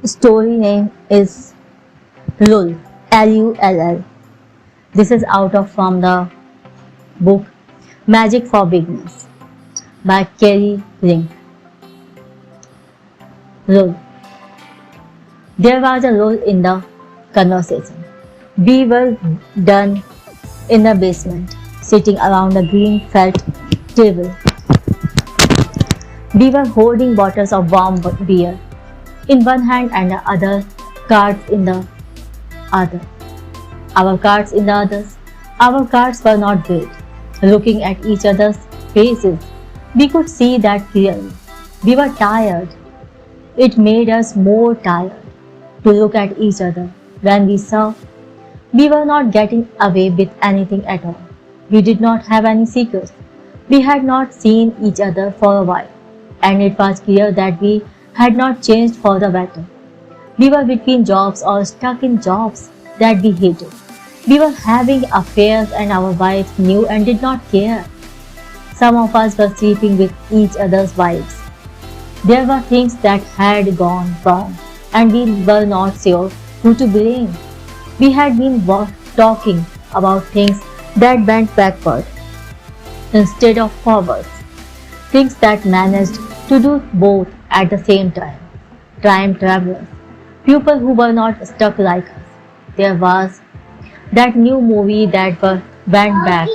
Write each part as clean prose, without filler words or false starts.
Story name is Lull, Lull. This is out of from the book Magic for Beginners by Kerry Ring. Lull. There was a lull in the conversation. We were done in the basement, sitting around a green felt table. We were holding bottles of warm beer in one hand and the other cards in the other. Our cards in the others. Our cards were not great. Looking at each other's faces, we could see that clearly. We were tired. It made us more tired to look at each other when we saw we were not getting away with anything at all. We did not have any secrets. We had not seen each other for a while, and it was clear that we had not changed for the better. We were between jobs or stuck in jobs that we hated. We were having affairs and our wives knew and did not care. Some of us were sleeping with each other's wives. There were things that had gone wrong and we were not sure who to blame. We had been talking about things that went backward instead of forwards, things that managed to do both at the same time. Time travelers, people who were not stuck like us. There was that new movie that went back.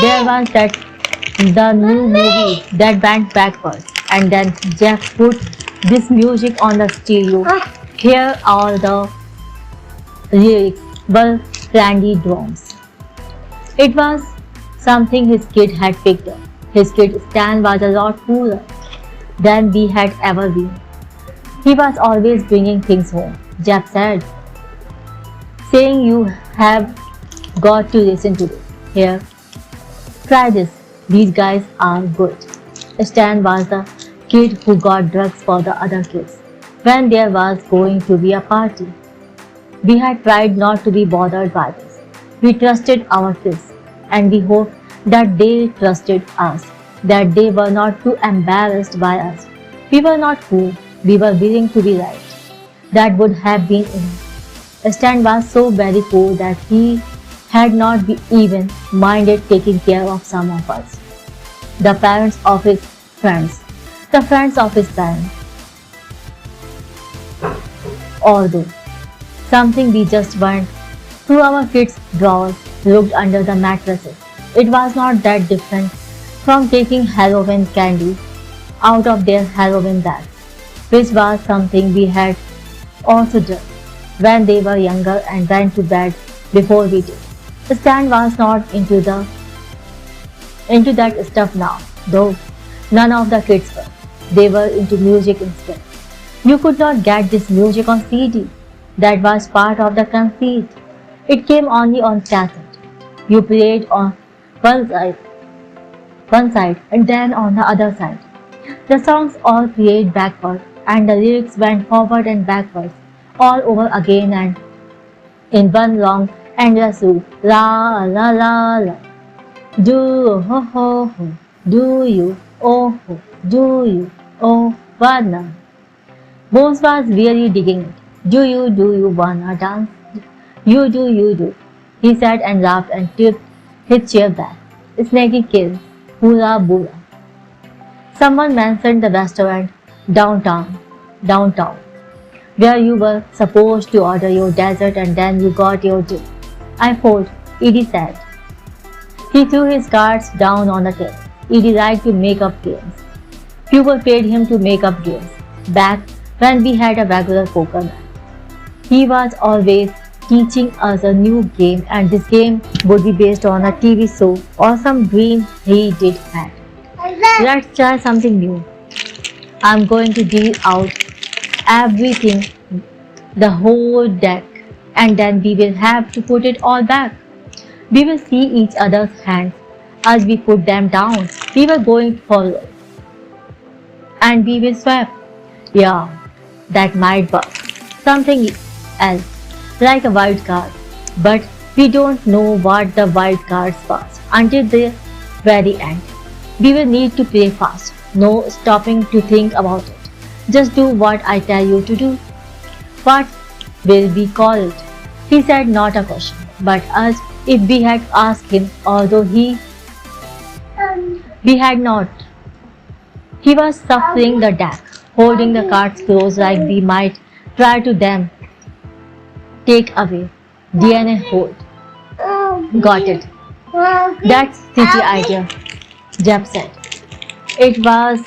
There was the new movie that went backwards, and then Jeff put this music on the stereo. Here all the lyrics were Randy drums. It was something his kid had picked up. His kid Stan was a lot cooler than we had ever been. He was always bringing things home, Jeff said, saying you have got to listen to this. Here, try this. These guys are good. Stan was the kid who got drugs for the other kids when there was going to be a party. We had tried not to be bothered by this. We trusted our kids and we hoped that they trusted us, that they were not too embarrassed by us. We were not cool, we were willing to be right. That would have been enough. Stan was so very cool that he had not even minded taking care of some of us. The parents of his friends, the friends of his parents. Although something we just went through our kids' drawers, looked under the mattresses. It was not that different from taking Halloween candy out of their Halloween bags, which was something we had also done when they were younger and went to bed before we did. Stan was not into that stuff now, though none of the kids were. They were into music instead. You could not get this music on CD. That was part of the conceit. It came only on cassette. You played on one side and then on the other side. The songs all played backward and the lyrics went forward and backwards all over again and in one long endless loop. La la la la. Do ho ho ho. Do you oh ho. Do you oh wanna. Bones was really digging it. Do you wanna dance? You do. He sat and laughed and tipped his chair back. Snaky kids, hula boola. Someone mentioned the restaurant downtown, where you were supposed to order your dessert and then you got your dip. I fold, Edie said. He threw his cards down on the table. Edie liked to make up games. People paid him to make up games. Back when we had a regular poker night, he was always teaching us a new game, and this game would be based on a TV show or some dream he did have. Let's try something new. I'm going to deal out everything, the whole deck, and then we will have to put it all back. We will see each other's hands as we put them down. We were going forward, and we will swap. Yeah, that might work. Something else, like a wild card, but we don't know what the wild cards was until the very end. We will need to play fast. No stopping to think about it. Just do what I tell you to do. What will we call it? He said not a question, but us if we had asked him, although we had not. He was shuffling the deck, holding the cards close like we might try to them. Take away. DNA hold. Got it. That's city idea, Jeb said. It was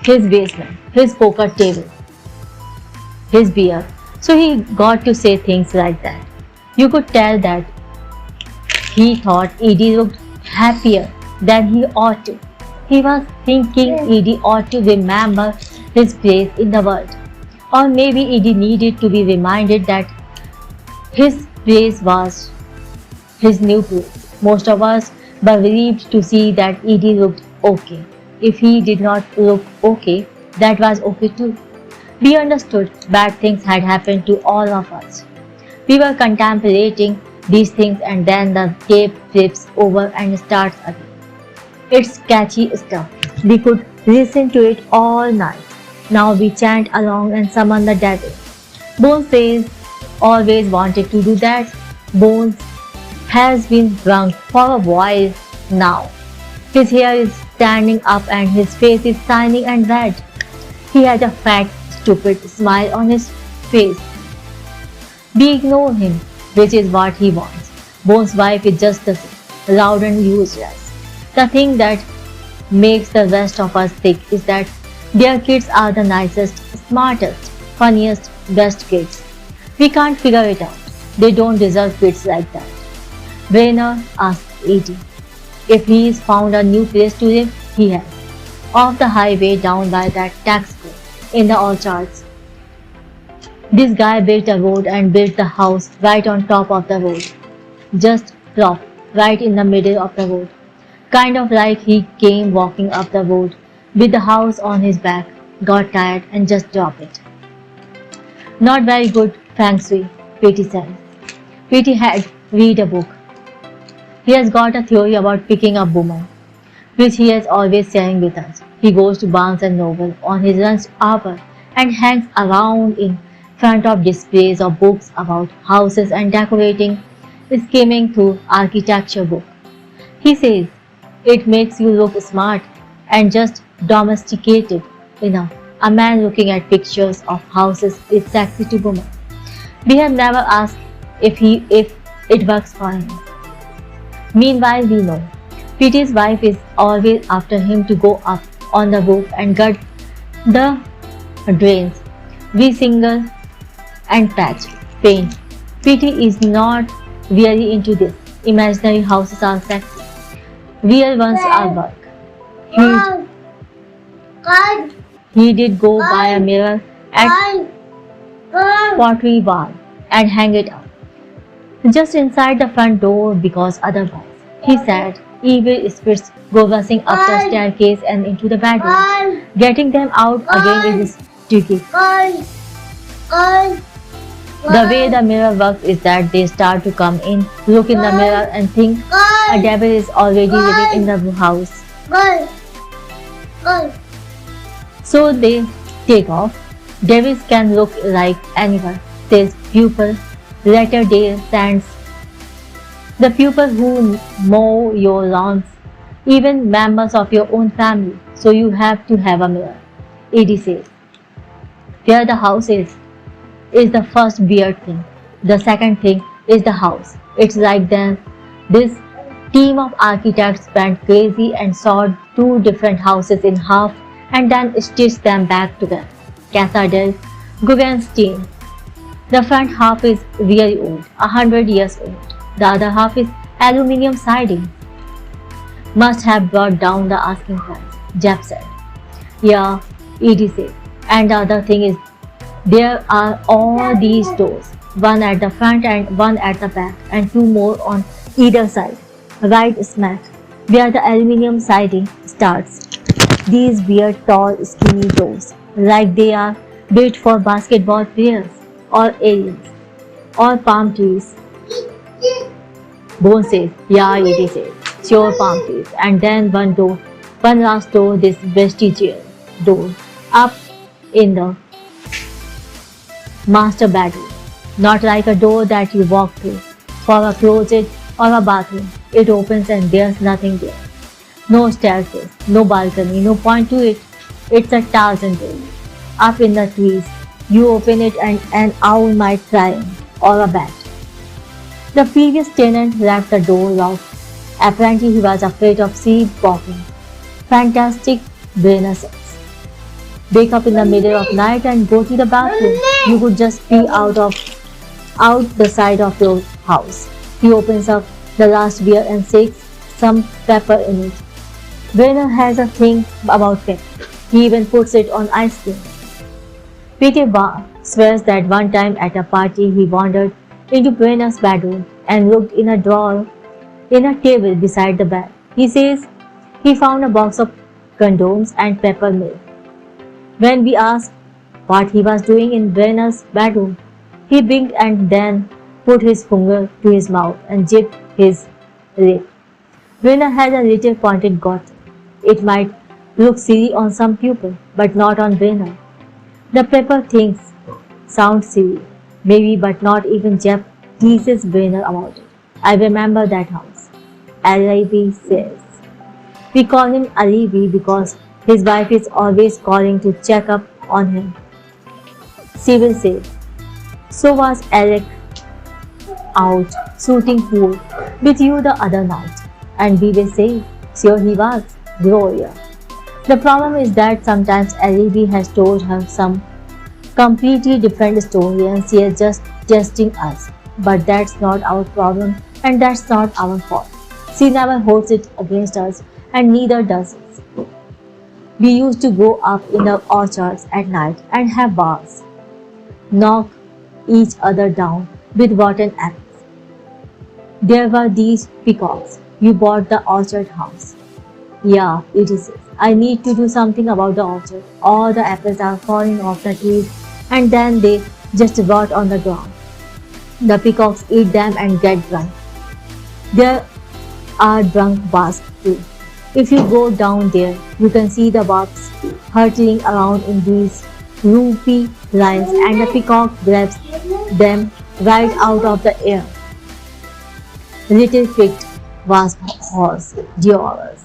his basement, his poker table, his beer. So he got to say things like that. You could tell that he thought Edie looked happier than he ought to. He was thinking Edie ought to remember his place in the world. Or maybe Edie needed to be reminded that his place was his new place. Most of us were relieved to see that Edie looked okay. If he did not look okay, that was okay too. We understood bad things had happened to all of us. We were contemplating these things and then the tape flips over and starts again. It's catchy stuff. We could listen to it all night. Now we chant along and summon the devil. Bones says always wanted to do that. Bones has been drunk for a while now. His hair is standing up and his face is shining and red. He has a fat, stupid smile on his face. We ignore him, which is what he wants. Bones' wife is just the same, loud and useless. The thing that makes the rest of us sick is that their kids are the nicest, smartest, funniest, best kids. We can't figure it out. They don't deserve kids like that. Brainer asked Edie. If he's found a new place to live, he has. Off the highway down by that tax court, in the orchards. This guy built a road and built the house right on top of the road. Just plop, right in the middle of the road. Kind of like he came walking up the road with the house on his back, got tired and just dropped it. Not very good feng shui, Petey said. Petey had read a book. He has got a theory about picking up women, which he is always sharing with us. He goes to Barnes and Noble on his lunch hour and hangs around in front of displays of books about houses and decorating, skimming through architecture books. He says it makes you look smart and just domesticated enough. A man looking at pictures of houses is sexy to women. We have never asked if it works for him. Meanwhile, we know Petey's wife is always after him to go up on the roof and gut the drains, resingle and patch, paint. Petey is not really into this. Imaginary houses are sexy. Real ones are work. He did go buy a mirror at Pottery Barn and hang it up just inside the front door because otherwise, he said, evil spirits go rushing up the staircase and into the bedroom. Getting them out again is tricky. The way the mirror works is that they start to come in, look in the mirror and think a devil is already living in the house. So they take off. Devils can look like anyone, says pupil. Latter-day Saints. The people who mow your lawns, even members of your own family. So you have to have a mirror, Edie says. Where the house is the first weird thing. The second thing is the house. It's like this team of architects went crazy and sawed two different houses in half and then stitched them back together. Casa del Guggenstein. The front half is really old, 100 years old. The other half is aluminium siding. Must have brought down the asking price, Jeff said. Yeah, Edie said. And the other thing is, there are all these doors, one at the front and one at the back, and two more on either side, right smack where the aluminium siding starts. These weird, tall, skinny doors, like they are built for basketball players, or aliens, or palm trees. Bone says, yeah, Edie says. sure palm trees, and then one last door, this vestigial door, up in the master bedroom. Not like a door that you walk through for a closet or a bathroom. It opens and there's nothing there. No staircase, no balcony, no point to it. It's a thousand door. Up in the trees, you open it and an owl might fly in, or a bat. The previous tenant left the door locked. Apparently he was afraid of sleepwalking. Fantastic Buenos Aires. Wake up in the middle of night and go to the bathroom. You could just pee out the side of your house. He opens up the last beer and shakes some pepper in it. Werner has a thing about pepper. He even puts it on ice cream. Peter swears that one time at a party he wandered into Werner's bedroom and looked in a drawer in a table beside the bed. He says he found a box of condoms and peppermint. When we asked what he was doing in Werner's bedroom, he blinked and then put his finger to his mouth and jigged his lip. Werner had a little pointed gut. It might look silly on some people, but not on Werner. The pepper things sound silly, maybe, but not even Jeff teases Werner about it. I remember that house. Aimee says. We call him Aimee because his wife is always calling to check up on him. She will say, so was Alec out shooting pool with you the other night? And we will say, sure he was, Gloria. The problem is that sometimes Aimee has told her some completely different story and she is just testing us. But that's not our problem and that's not our fault. She never holds it against us and neither does it. We used to go up in the orchards at night and have bars, knock each other down with rotten apples. There were these peacocks. You bought the orchard house. Yeah, it is. I need to do something about the orchard. All the apples are falling off the trees and then they just rot on the ground. The peacocks eat them and get drunk. There are drunk wasps too. If you go down there, you can see the wasps hurtling around in these loopy lines and the peacock grabs them right out of the air. Little picked wasp horse devours.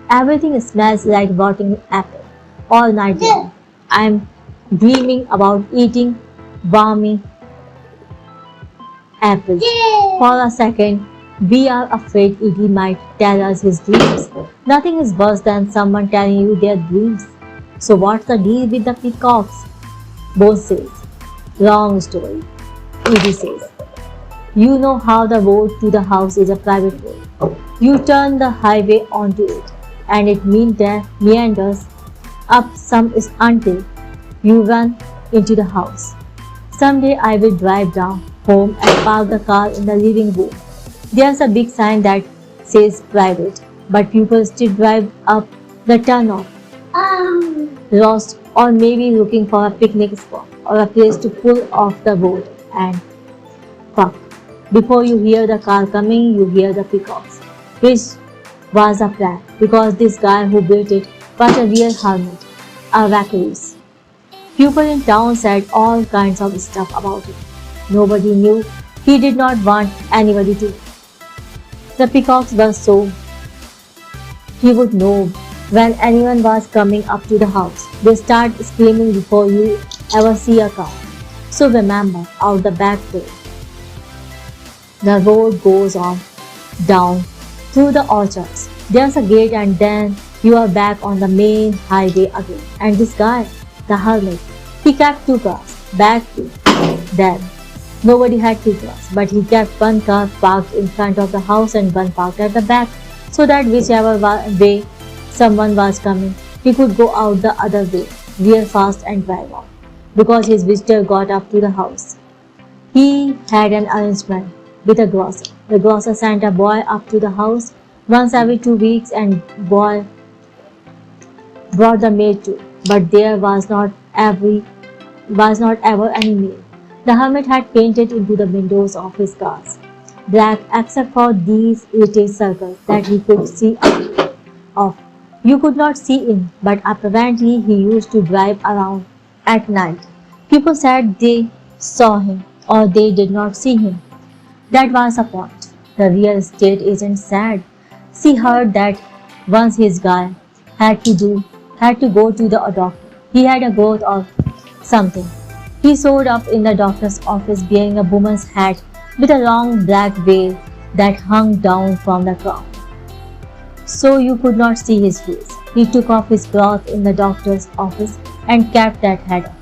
Everything smells like rotting apple all night long. I'm dreaming about eating balmy apples. For a second, we are afraid Iggy might tell us his dreams. Nothing is worse than someone telling you their dreams. So what's the deal with the peacocks? Boss says. Wrong story. Iggy says. You know how the road to the house is a private road. You turn the highway onto it and it meanders up some until you run into the house. Someday I will drive down home and park the car in the living room. There's a big sign that says private, but people still drive up the turnoff, lost or maybe looking for a picnic spot or a place to pull off the road and park. Before you hear the car coming, you hear the peacocks, which was a plan because this guy who built it was a real hermit, a recluse. People in town said all kinds of stuff about it. Nobody knew. He did not want anybody to. The peacocks were so he would know when anyone was coming up to the house. They start screaming before you ever see a car. So remember, out the back door. The road goes on down through the orchards. There's a gate and then you are back on the main highway again. And this guy, the hermit, he kept two cars, back to then. Nobody had two cars, but he kept one car parked in front of the house and one parked at the back, so that whichever way someone was coming, he could go out the other way, real fast and drive off. Because his visitor got up to the house, he had an arrangement with a grocer. The grocer sent a boy up to the house once every 2 weeks and boy brought the maid too, but there was not ever any maid. The hermit had painted into the windows of his cars black except for these little circles that he could see out of. You could not see in, but apparently he used to drive around at night. People said they saw him or they did not see him. That was the point. The real estate agent said she heard that once his guy had to go to the doctor. He had a growth or something. He showed up in the doctor's office wearing a woman's hat with a long black veil that hung down from the crown, so you could not see his face. He took off his clothes in the doctor's office and kept that hat on.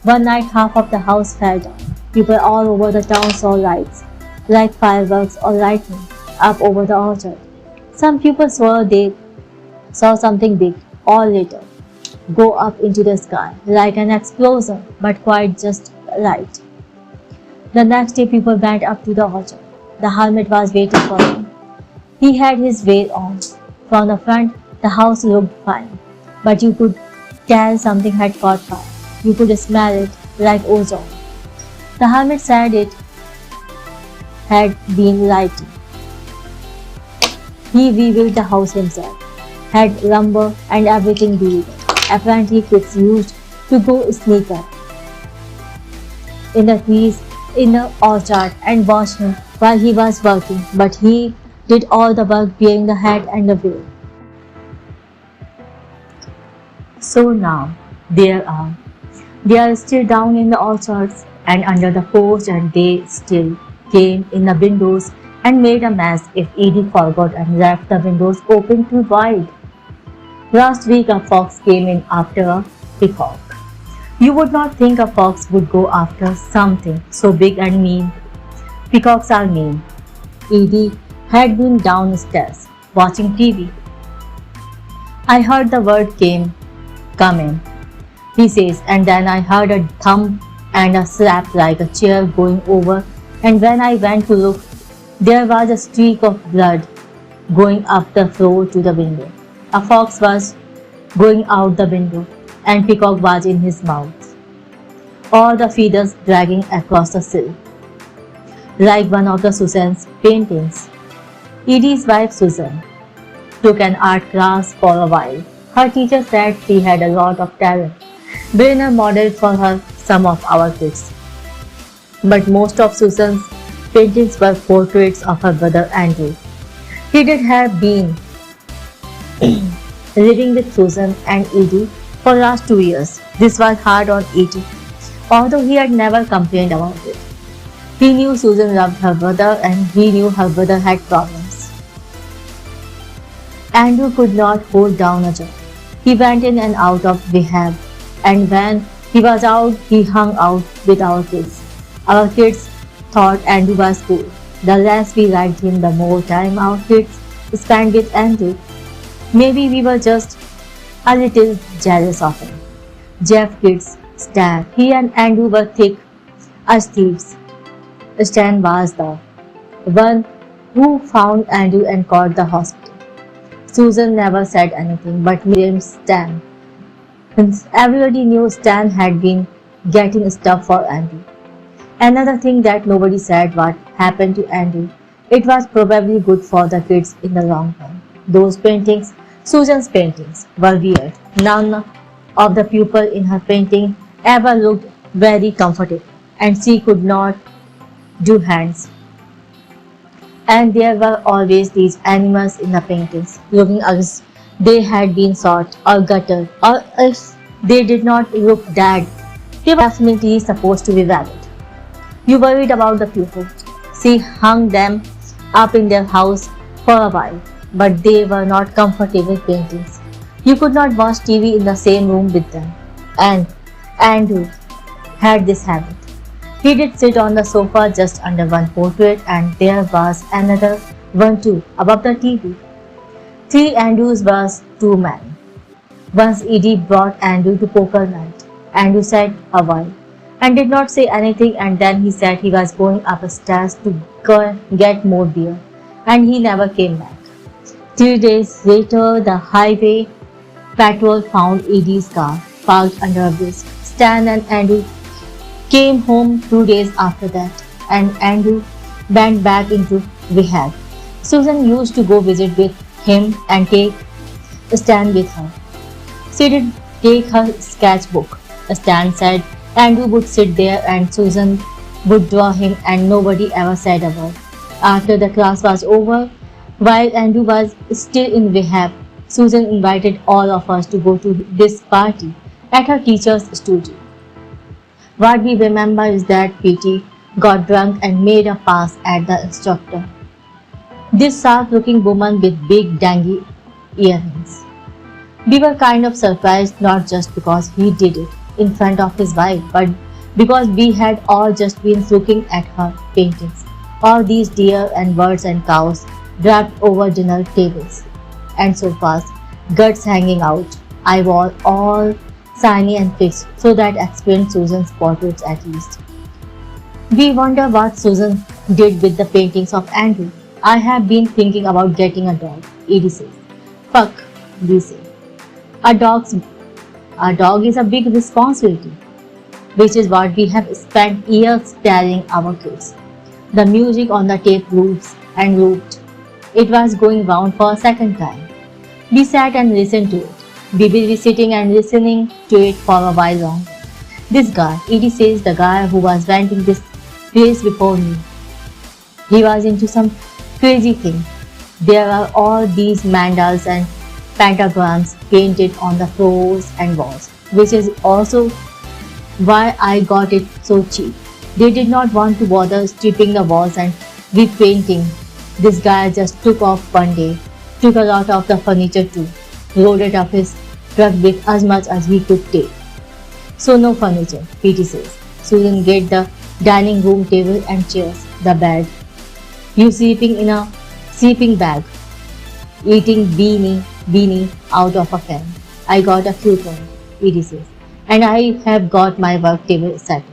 One night half of the house fell down. People all over the town saw lights, like fireworks or lightning, up over the orchard. Some people swore they saw something big or little go up into the sky, like an explosion, but quite just right. The next day people went up to the orchard. The hermit was waiting for them. He had his veil on. From the front, the house looked fine, but you could tell something had caught fire. You could smell it like ozone. The hermit said it had been lighting. He rebuilt the house himself, had lumber and everything delivered. Apparently kids used to go sneak up in the trees in the orchard and watch him while he was working, but he did all the work wearing the hat and the veil. So now they are still down in the orchards and under the porch, and they still came in the windows and made a mess if Edie forgot and left the windows open too wide. Last week a fox came in after a peacock. You would not think a fox would go after something so big and mean. Peacocks are mean. Edie had been downstairs watching TV. I heard the word come in, he says, and then I heard a thump and a slap like a chair going over, and when I went to look, there was a streak of blood going up the floor to the window. A fox was going out the window, and Peacock was in his mouth. All the feathers dragging across the sill, like one of the Susan's paintings. Edie's wife Susan took an art class for a while. Her teacher said she had a lot of talent. Brainer modeled for her some of our kids. But most of Susan's paintings were portraits of her brother Andrew. He did have been living with Susan and Edie for the last 2 years. This was hard on Edie, although he had never complained about it. He knew Susan loved her brother and he knew her brother had problems. Andrew could not hold down a job. He went in and out of rehab, and when he was out, he hung out with our kids. Our kids thought Andrew was cool. The less we liked him, the more time our kids spent with Andrew. Maybe we were just a little jealous of him. Jeff kids Stan. He and Andrew were thick as thieves. Stan was the one who found Andrew and called the hospital. Susan never said anything but blamed Stan. Everybody knew Stan had been getting stuff for Andrew. Another thing that nobody said what happened to Andrew. It was probably good for the kids in the long run. Those paintings, Susan's paintings, were weird. None of the people in her painting ever looked very comfortable, and she could not do hands. And there were always these animals in the paintings, looking as they had been shot or gutted, or if they did not look dead, they were definitely supposed to be valid. You worried about the people. She hung them up in their house for a while, but they were not comfortable paintings. You could not watch TV in the same room with them. And Andrew had this habit. He did sit on the sofa just under one portrait, and there was another one too, above the TV. 3 Andrews was too many. Once Edie brought Andrew to poker night. Andrew sat a while and did not say anything, and then he said he was going upstairs to go get more beer, and he never came back. 3 days later, the highway patrol found Edie's car parked under a bridge. Stan and Andrew came home 2 days after that, and Andrew went back into rehab. Susan used to go visit with him and take a stand with her. She did take her sketchbook. Stan said Andrew would sit there and Susan would draw him and nobody ever said a word. After the class was over, while Andrew was still in rehab, Susan invited all of us to go to this party at her teacher's studio. What we remember is that PT got drunk and made a pass at the instructor. This sharp-looking woman with big dangy earrings. We were kind of surprised not just because he did it in front of his wife, but because we had all just been looking at her paintings. All these deer and birds and cows draped over dinner tables and sofas, guts hanging out, eyeball all shiny and fixed, so that explained Susan's portraits at least. We wonder what Susan did with the paintings of Andrew. I have been thinking about getting a dog, Edie says. Fuck, we say. A dog is a big responsibility, which is what we have spent years telling our kids. The music on the tape loops and looped. It was going round for a second time. We sat and listened to it. We will be sitting and listening to it for a while longer. This guy, Edie says, the guy who was renting this place before me, he was into some crazy thing. There are all these mandalas and pentagrams painted on the floors and walls, which is also why I got it so cheap. They did not want to bother stripping the walls and repainting. This guy just took off one day, took a lot of the furniture too, loaded up his truck with as much as he could take. So no furniture, PT says. Susan get the dining room table and chairs, the bed. You sleeping in a sleeping bag, eating beanie out of a can. I got a cute one, Edie says, and I have got my work table set up.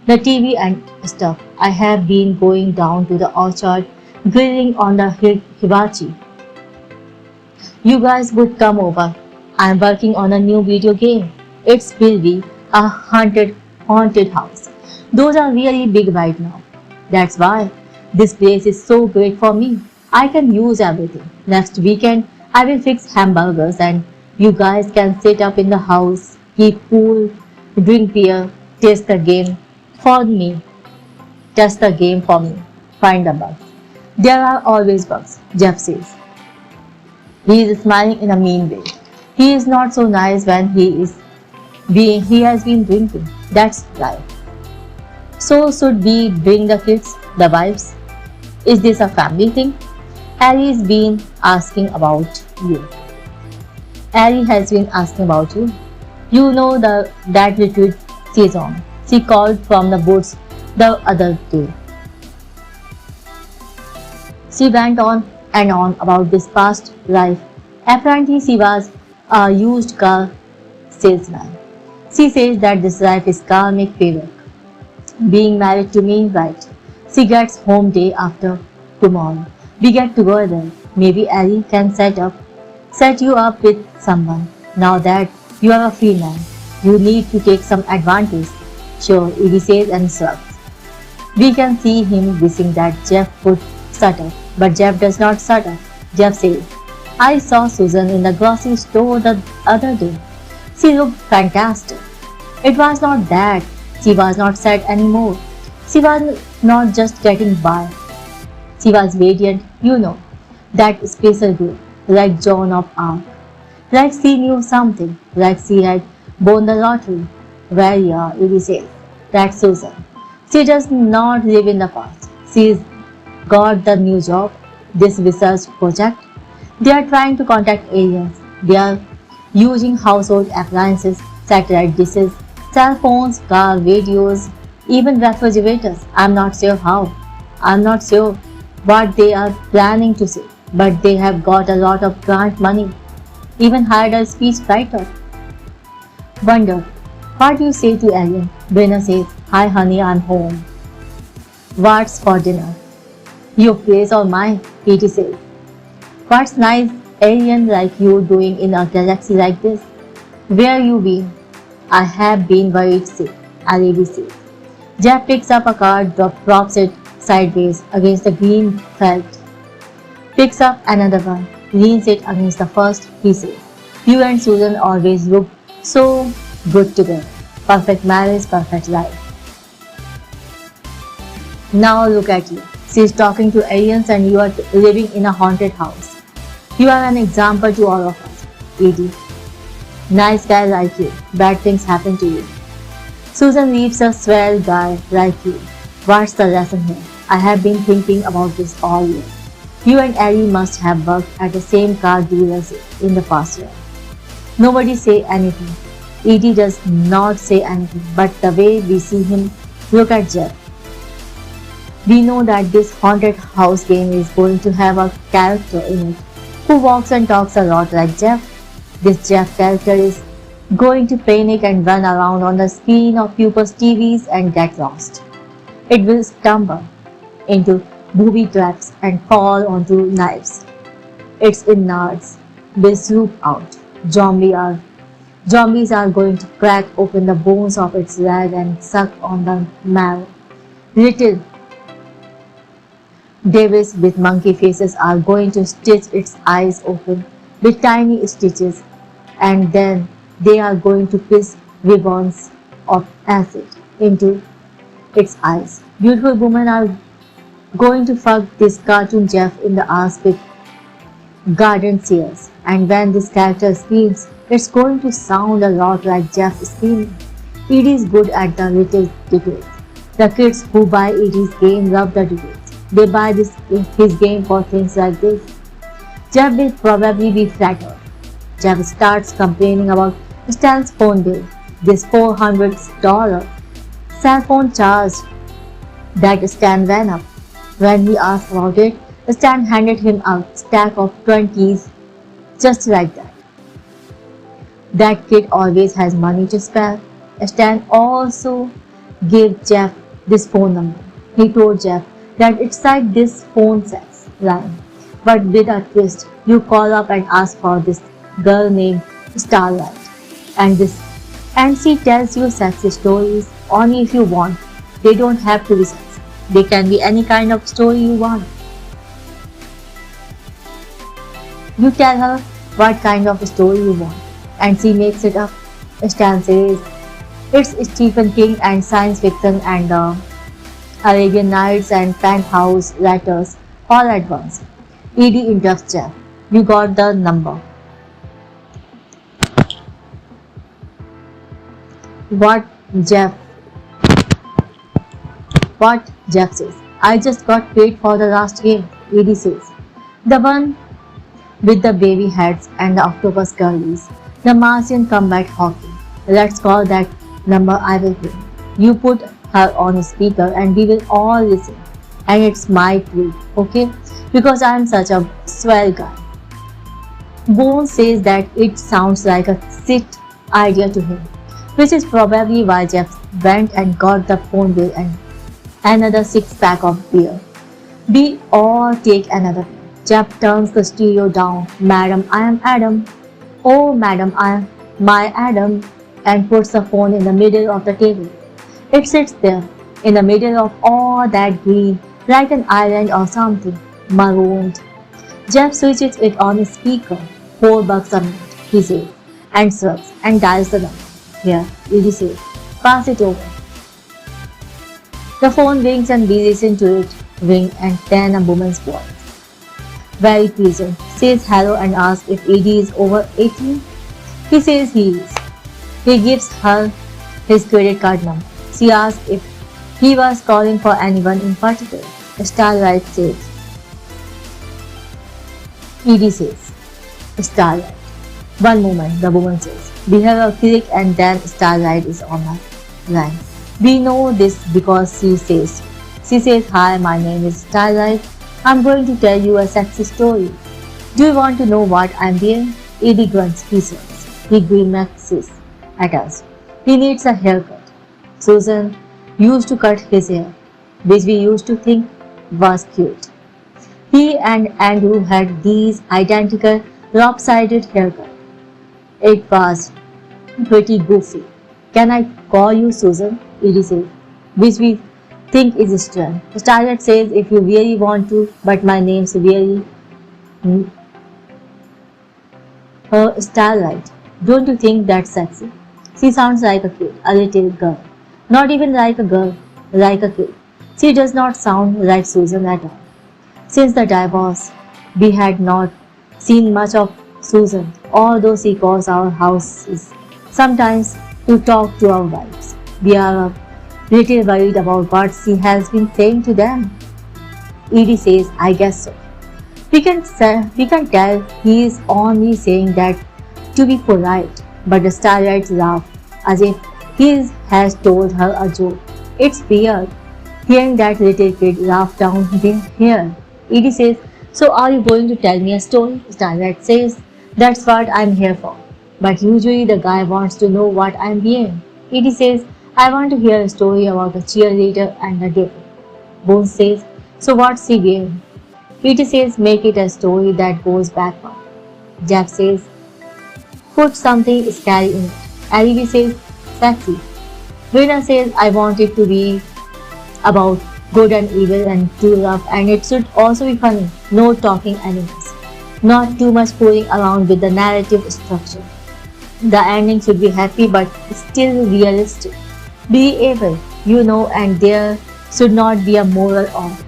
The TV and stuff. I have been going down to the orchard, grilling on the hibachi. You guys would come over. I'm working on a new video game. It's will be a haunted house. Those are really big right now. That's why this place is so great for me. I can use everything. Next weekend, I will fix hamburgers and you guys can sit up in the house, eat pool, drink beer, taste the game for me. Test the game for me. Find the bugs. There are always bugs, Jeff says. He is smiling in a mean way. He is not so nice when he has been drinking. That's right. So should we bring the kids, the wives? Is this a family thing? Harry's been asking about you. Harry has been asking about you. You know that retreat she's on. She called from the woods the other day. She went on and on about this past life. Apparently she was a used car salesman. She says that this life is karmic payback. Being married to me, right? She gets home day after tomorrow. We get together. Maybe Ellie can set you up with someone. Now that you are a free man, you need to take some advantage. Sure, Evie says and shrugs. We can see him wishing that Jeff would shut up, but Jeff does not shut up. Jeff says, I saw Susan in the grocery store the other day. She looked fantastic. It was not that she was not sad anymore. She was not just getting by. She was radiant, you know, that special girl, like Joan of Arc. Like she knew something, like she had won the lottery. Well, yeah, Evie says, that's Susan. She does not live in the past. She's got the new job, this research project. They are trying to contact aliens. They are using household appliances, satellite dishes, cell phones, car radios, even refrigerators. I'm not sure how. I'm not sure what they are planning to say, but they have got a lot of grant money. Even hired a speech writer. Wonder, what do you say to alien? Brenna says, hi honey, I'm home. What's for dinner? Your place or mine? Petey says. What's nice alien like you doing in a galaxy like this? Where you been? I have been worried sick, Alibi says. Jeff picks up a card, drops it sideways against the green felt. Picks up another one, leans it against the first, he says. You and Susan always look so good together. Perfect marriage, perfect life. Now look at you. She's talking to aliens and you are living in a haunted house. You are an example to all of us, Edie. Nice guy like you. Bad things happen to you. Susan leaves a swell guy like you. What's the lesson here? I have been thinking about this all year. You and Ellie must have worked at the same car dealership in the past year. Nobody say anything. Edie does not say anything, but the way we see him look at Jeff. We know that this haunted house game is going to have a character in it who walks and talks a lot like Jeff. This Jeff character is going to panic and run around on the screen of people's TVs and get lost. It will stumble into booby traps and fall onto knives. Its innards will swoop out. Zombies are going to crack open the bones of its leg and suck on the marrow. Little devils with monkey faces are going to stitch its eyes open with tiny stitches, and then they are going to piss ribbons of acid into its eyes. Beautiful women are going to fuck this cartoon Jeff in the ass with garden shears, and when this character screams, it's going to sound a lot like Jeff screaming. Edie is good at the little details. The kids who buy Edie's game love the details. They buy his game for things like this. Jeff will probably be flattered. Jeff starts complaining about Stan's phone bill. This $400 cell phone charge that Stan ran up. When he asked about it, Stan handed him a stack of 20s just like that. That kid always has money to spare. Stan also gave Jeff this phone number. He told Jeff that it's like this phone sex line, but with a twist. You call up and ask for this girl named Starlight, and she tells you sexy stories only if you want. They don't have to be sexy. They can be any kind of story you want. You tell her what kind of story you want, and she makes it up. Stan says it's Stephen King and science fiction and Arabian Nights and penthouse letters all at once. Edie interrupts Jeff. You got the number. What Jeff says. I just got paid for the last game, Edie says. The one with the baby heads and the octopus girlies. The Martian combat hockey. Let's call that number I will bring. You put her on a speaker and we will all listen. And it's my treat, okay? Because I am such a swell guy. Bones says that it sounds like a sick idea to him, which is probably why Jeff went and got the phone bill and another 6-pack of beer. We all take another. Jeff turns the stereo down. Madam, I am Adam. Oh, madam, I am my Adam, and puts the phone in the middle of the table. It sits there, in the middle of all that green, like an island or something, marooned. Jeff switches it on his speaker. $4 a minute, he says, and shrugs and dials the number. Here, Edie says, pass it over. The phone rings and we listen to it ring, and then a woman's voice, very pleasant, says hello and asks if Edie is over 18. He says he is. He gives her his credit card number. She asks if he was calling for anyone in particular. Starlight says. Edie says, Starlight. One moment, the woman says. We have a click and then Starlight is on the line. We know this because she says. She says, hi, my name is Starlight. I'm going to tell you a sexy story. Do you want to know what I'm doing? Edie grunts, he says. He grimaces at us. He needs a haircut. Susan used to cut his hair, which we used to think was cute. He and Andrew had these identical lopsided haircuts. It was pretty goofy. Can I call you Susan? Edie said, which we think is strength. Starlight says, if you really want to, but my name's really Starlight. Don't you think that's sexy? She sounds like a kid, a little girl. Not even like a girl, like a kid. She does not sound like Susan at all. Since the divorce, we had not seen much of Susan, although she calls our houses sometimes to talk to our wives. We are a little worried about what she has been saying to them. Edie says, I guess so. We can tell he is only saying that to be polite, but the Starlight laughs as if he has told her a joke. It's weird hearing that little kid laugh down here. Edie says, so are you going to tell me a story? Starlight says, that's what I'm here for. But usually the guy wants to know what I'm being. Edie says, I want to hear a story about a cheerleader and a devil. Bones says, so what's he being? Edie says, make it a story that goes backward. Jeff says, put something scary in it. Alibi says, sexy. Rena says, I want it to be about good and evil and true love, and it should also be funny. No talking animals. Not too much fooling around with the narrative structure. The ending should be happy but still realistic. Be able, and there should not be a moral of.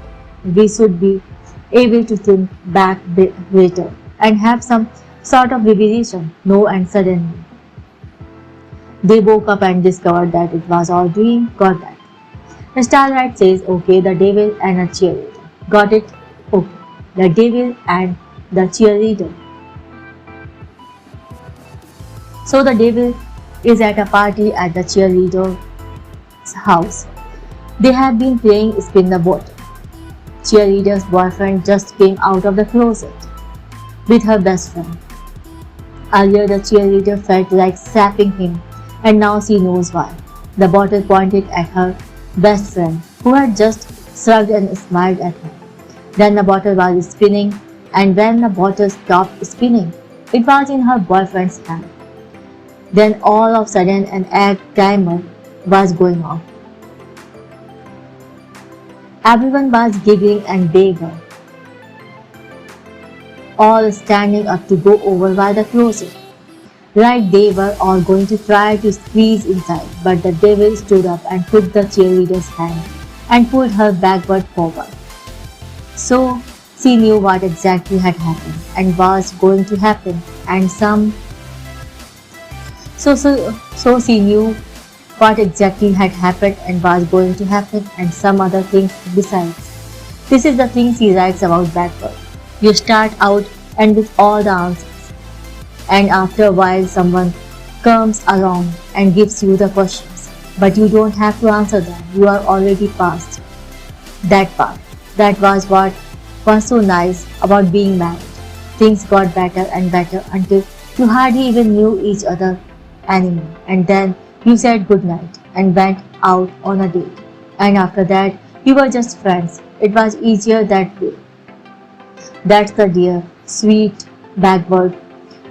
We should be able to think back later and have some sort of revelation. No, and suddenly they woke up and discovered that it was all dream. Got that? The Starlight says, okay, the devil and a cheerleader. Got it? Okay, the devil and the cheerleader. So the devil is at a party at the cheerleader's house. They have been playing spin the bottle. Cheerleader's boyfriend just came out of the closet with her best friend. Earlier the cheerleader felt like slapping him, and now she knows why. The bottle pointed at her best friend, who had just shrugged and smiled at her. Then the bottle was spinning, and when the bottle stopped spinning, it was in her boyfriend's hand. Then all of a sudden an egg timer was going off. Everyone was giggling and they were all standing up to go over by the closet. Like they were all going to try to squeeze inside, but the devil stood up and took the cheerleader's hand and pulled her backward forward. So she knew what exactly had happened and was going to happen, and so she knew what exactly had happened and was going to happen, and some other things besides. This is the thing she writes about backward. You start out and with all the answers, and after a while someone comes along and gives you the questions, but you don't have to answer them. You are already past that part. That was what was so nice about being married. Things got better and better until you hardly even knew each other anymore, and then you said goodnight and went out on a date, and after that you were just friends. It was easier that way. That's the dear, sweet, backward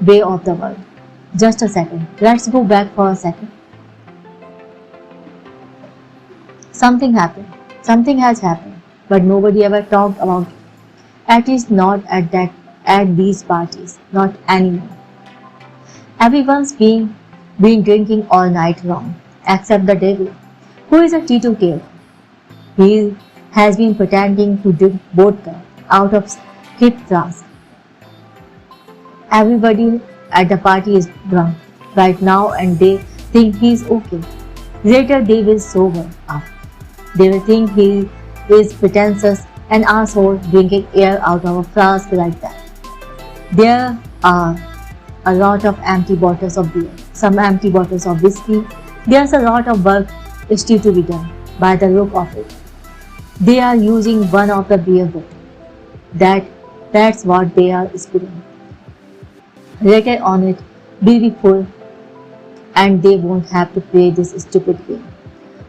way of the world. Just a second. Let's go back for a second. Something happened. Something has happened, but nobody ever talked about it. At least not at these parties. Not anymore. Everyone's been drinking all night long, except the devil, who is a teetotaler. He has been pretending to drink vodka out of kid flask. Everybody at the party is drunk right now and they think he is okay. Later they will sober up. They will think he is pretentious and asshole drinking air out of a flask like that. There are a lot of empty bottles of beer, some empty bottles of whiskey. There's a lot of work still to be done by the look of it. They are using one of the beer bottles. That's what they are spilling. Later on it will be full and they won't have to play this stupid game.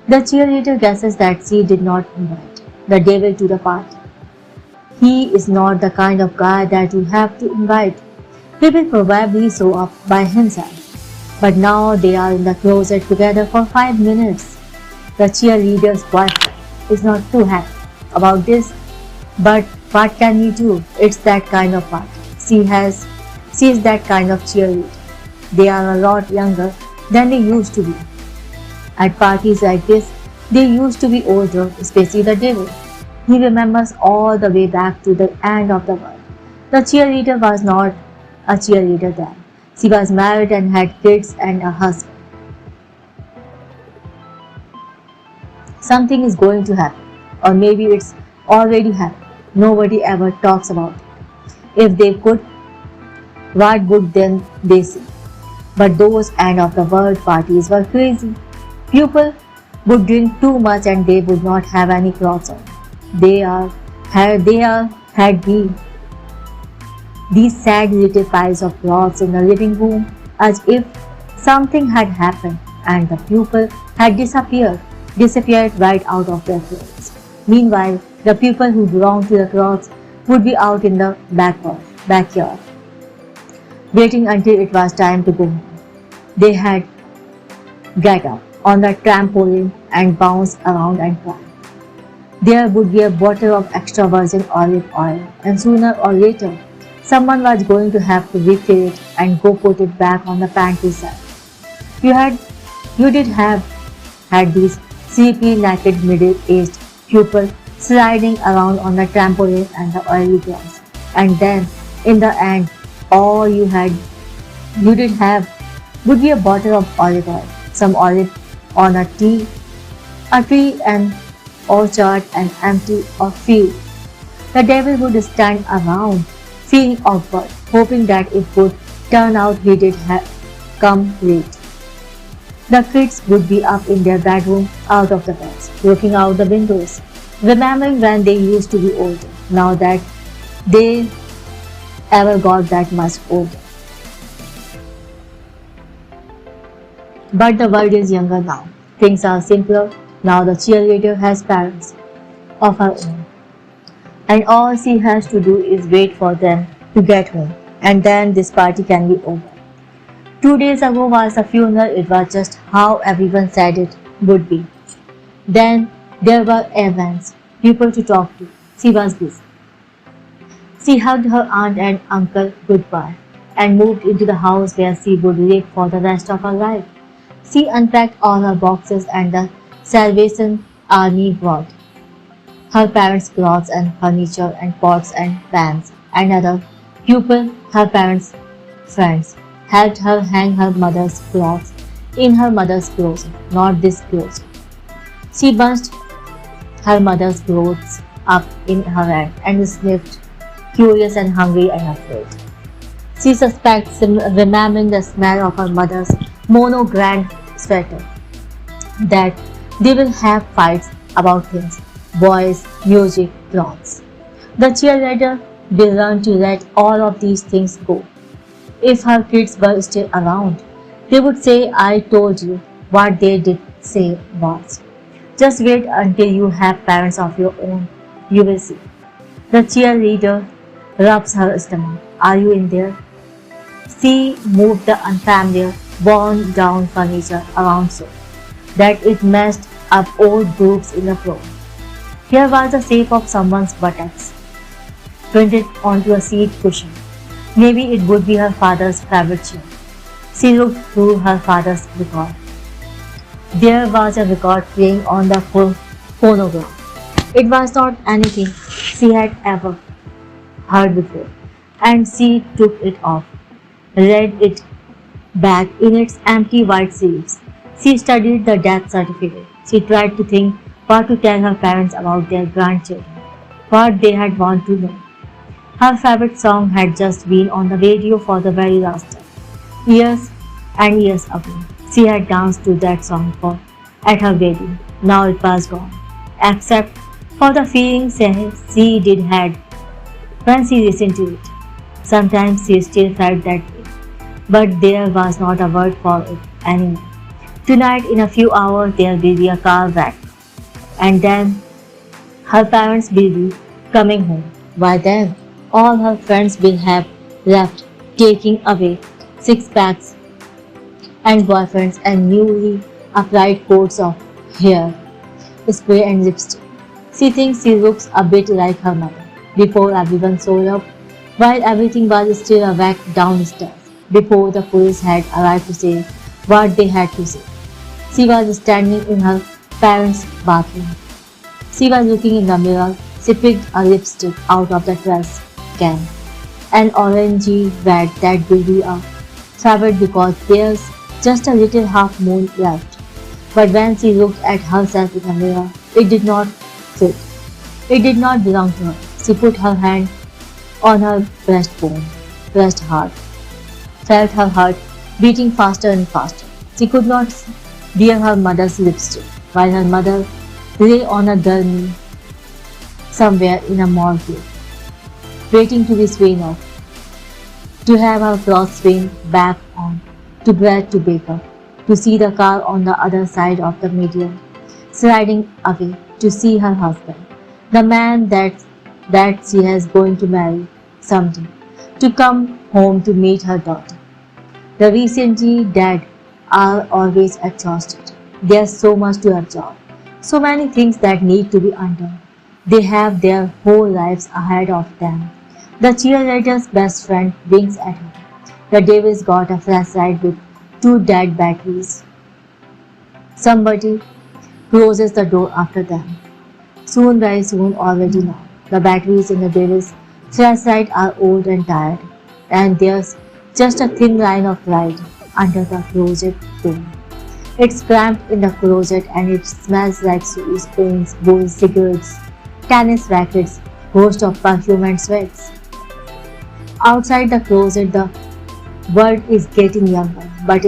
The cheerleader guesses that she did not invite the devil to the party. He is not the kind of guy that you have to invite. He will probably show up by himself. But now they are in the closet together for 5 minutes. The cheerleader's boyfriend is not too happy about this, but what can we do? It's that kind of party. She is that kind of cheerleader. They are a lot younger than they used to be. At parties like this, they used to be older, especially the devil. He remembers all the way back to the end of the world. The cheerleader was not a cheerleader then. She was married and had kids and a husband. Something is going to happen, or maybe it's already happened. Nobody ever talks about it. If they could, what would then they say? But those end of the world parties were crazy. People would drink too much and they would not have any clothes on. Had been these sad little piles of clothes in the living room, as if something had happened and the people had disappeared right out of their clothes. Meanwhile, the people who belonged to the clothes would be out in the backyard, waiting until it was time to go home. They had get up on the trampoline and bounce around and cry. There would be a bottle of extra virgin olive oil, and sooner or later, someone was going to have to refill it and go put it back on the pantry shelf. You did have had these sleepy, naked, middle-aged people sliding around on the trampoline and the oily grass. And then, in the end, all you did have would be a bottle of olive oil, some olive on a tree, an orchard, and empty or field. The devil would stand around, feeling awkward, hoping that it would turn out he did come late. The kids would be up in their bedroom, out of the beds, looking out the windows, remembering when they used to be older, now that they ever got that much older. But the world is younger now. Things are simpler. Now the cheerleader has parents of her own. And all she has to do is wait for them to get home. And then this party can be over. 2 days ago was the funeral. It was just how everyone said it would be. Then there were events, people to talk to. She was busy. She hugged her aunt and uncle goodbye and moved into the house where she would live for the rest of her life. She unpacked all her boxes and the Salvation Army brought her parents' clothes and furniture and pots and pans and other people, her parents' friends, helped her hang her mother's clothes in her mother's closet, not this closet. She bunched her mother's clothes up in her hand and sniffed, curious and hungry and afraid. She suspects remembering the smell of her mother's monogrammed sweater, that they will have fights about things, boys, music, clothes. The cheerleader will learn to let all of these things go. If her kids were still around, they would say, I told you. What they did say was, just wait until you have parents of your own. You will see. The cheerleader rubs her stomach. Are you in there? She moved the unfamiliar, worn-down furniture around so that it messed up old grooves in the floor. Here was the shape of someone's buttocks, printed onto a seat cushion. Maybe it would be her father's favorite chair. She looked through her father's record. There was a record playing on the phonograph. It was not anything she had ever heard before, and she took it off, read it back in its empty white sleeves. She studied the death certificate. She tried to think what to tell her parents about their grandchildren, what they had wanted to know. Her favorite song had just been on the radio for the very last time. Years and years ago, she had danced to that song at her wedding. Now it was gone, except for the feeling she did had when she listened to it. Sometimes she still felt that way, but there was not a word for it anymore. Tonight, in a few hours, there will be a car wreck, and then her parents will be coming home. By then, all her friends will have left, taking away six-packs and boyfriends and newly applied coats of hair, spray and lipstick. She thinks she looks a bit like her mother. Before everyone showed up, while everything was still awake downstairs, before the police had arrived to say what they had to say, she was standing in her parents' bathroom. She was looking in the mirror. She picked a lipstick out of the trash can. An orangey red that will be a favorite because there's just a little half moon left. But when she looked at herself in the mirror, it did not fit. It did not belong to her. She put her hand on her breastbone, pressed hard, felt her heart beating faster and faster. She could not wear her mother's lipstick, while her mother lay on a gurney somewhere in a morgue, waiting to be sworn off, to have her clothes sworn back on, to bread to bake up, to see the car on the other side of the median, sliding away, to see her husband, the man that she is going to marry someday, to come home to meet her daughter. The recently dead are always exhausted. There's so much to absorb, so many things that need to be undone. They have their whole lives ahead of them. The cheerleader's best friend winks at her. The devil's got a flashlight with 2 dead batteries. Somebody closes the door after them. Soon, very soon, already now. The batteries in the devil's flashlight are old and tired, and there's just a thin line of light under the closet door. It's cramped in the closet and it smells like shoes, paints, bowls, cigarettes, tennis rackets, ghost of perfume and sweats. Outside the closet, the world is getting younger, but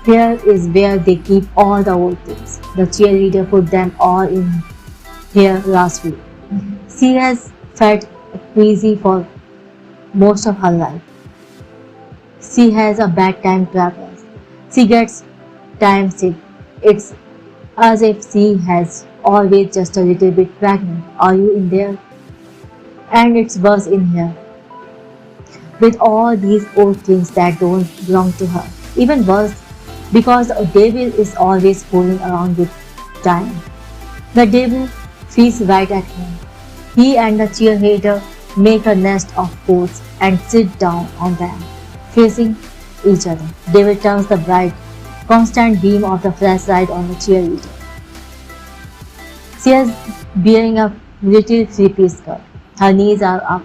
here is where they keep all the old things. The cheerleader put them all in here last week. She has felt queasy for most of her life. She has a bad time travels. She gets time sick. It's as if she has always just a little bit pregnant. Are you in there? And it's worse in here. With all these old things that don't belong to her. Even worse, because the devil is always fooling around with time. The devil feeds right at him. He and the cheerleader make a nest of coats and sit down on them, facing each other. Devil turns the bright, constant beam of the flashlight on the cheerleader. She is wearing a little three-piece skirt. Her knees are up,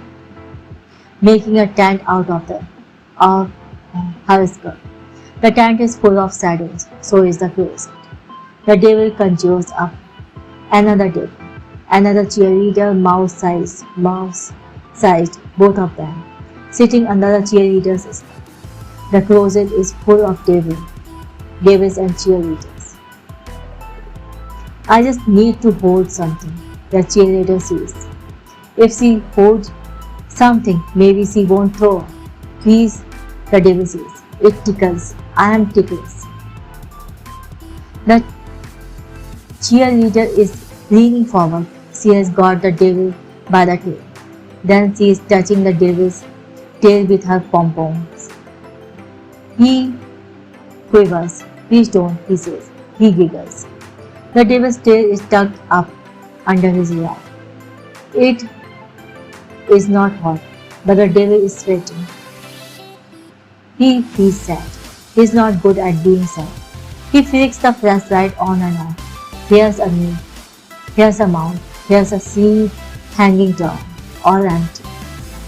making a tent out of her skirt. The tent is full of shadows, so is the closet. The devil conjures up another devil, another cheerleader, mouse-sized, both of them, sitting under the cheerleader's skirt. The closet is full of devils and cheerleaders. I just need to hold something, the cheerleader says. If she holds something, maybe she won't throw up. Please, the devil says. It tickles. I am ticklish. The cheerleader is leaning forward. She has got the devil by the tail. Then she is touching the devil's tail with her pom-poms. He quivers. Please don't, he says. He giggles. The devil's tail is tucked up under his lap. It is not hot, but the devil is sweating. He feels sad. He is not good at being sad. He flicks the flashlight on and off. Here's a knee. Here's a mount. Here's a seat hanging down, all empty.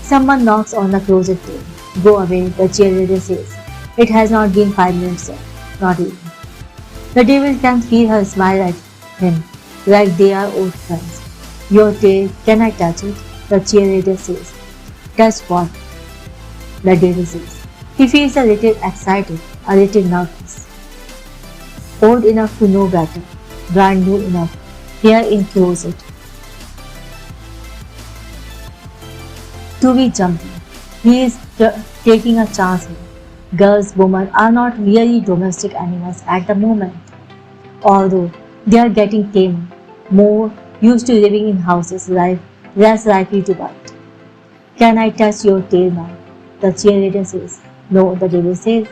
Someone knocks on the closet door. Go away, the cheerleader says. It has not been 5 minutes yet. Not even. The devil can feel her smile at him, like they are old friends. Your tail, can I touch it? The cheerleader says. Touch what? The devil says. He feels a little excited, a little nervous. Old enough to know better, brand new enough, here in closet. To be jumpy. He is taking a chance here. Girls, women are not really domestic animals at the moment. Although they are getting tamer, more used to living in houses, less likely to bite. Can I touch your tail now? The cheerleader says. No, the devil says.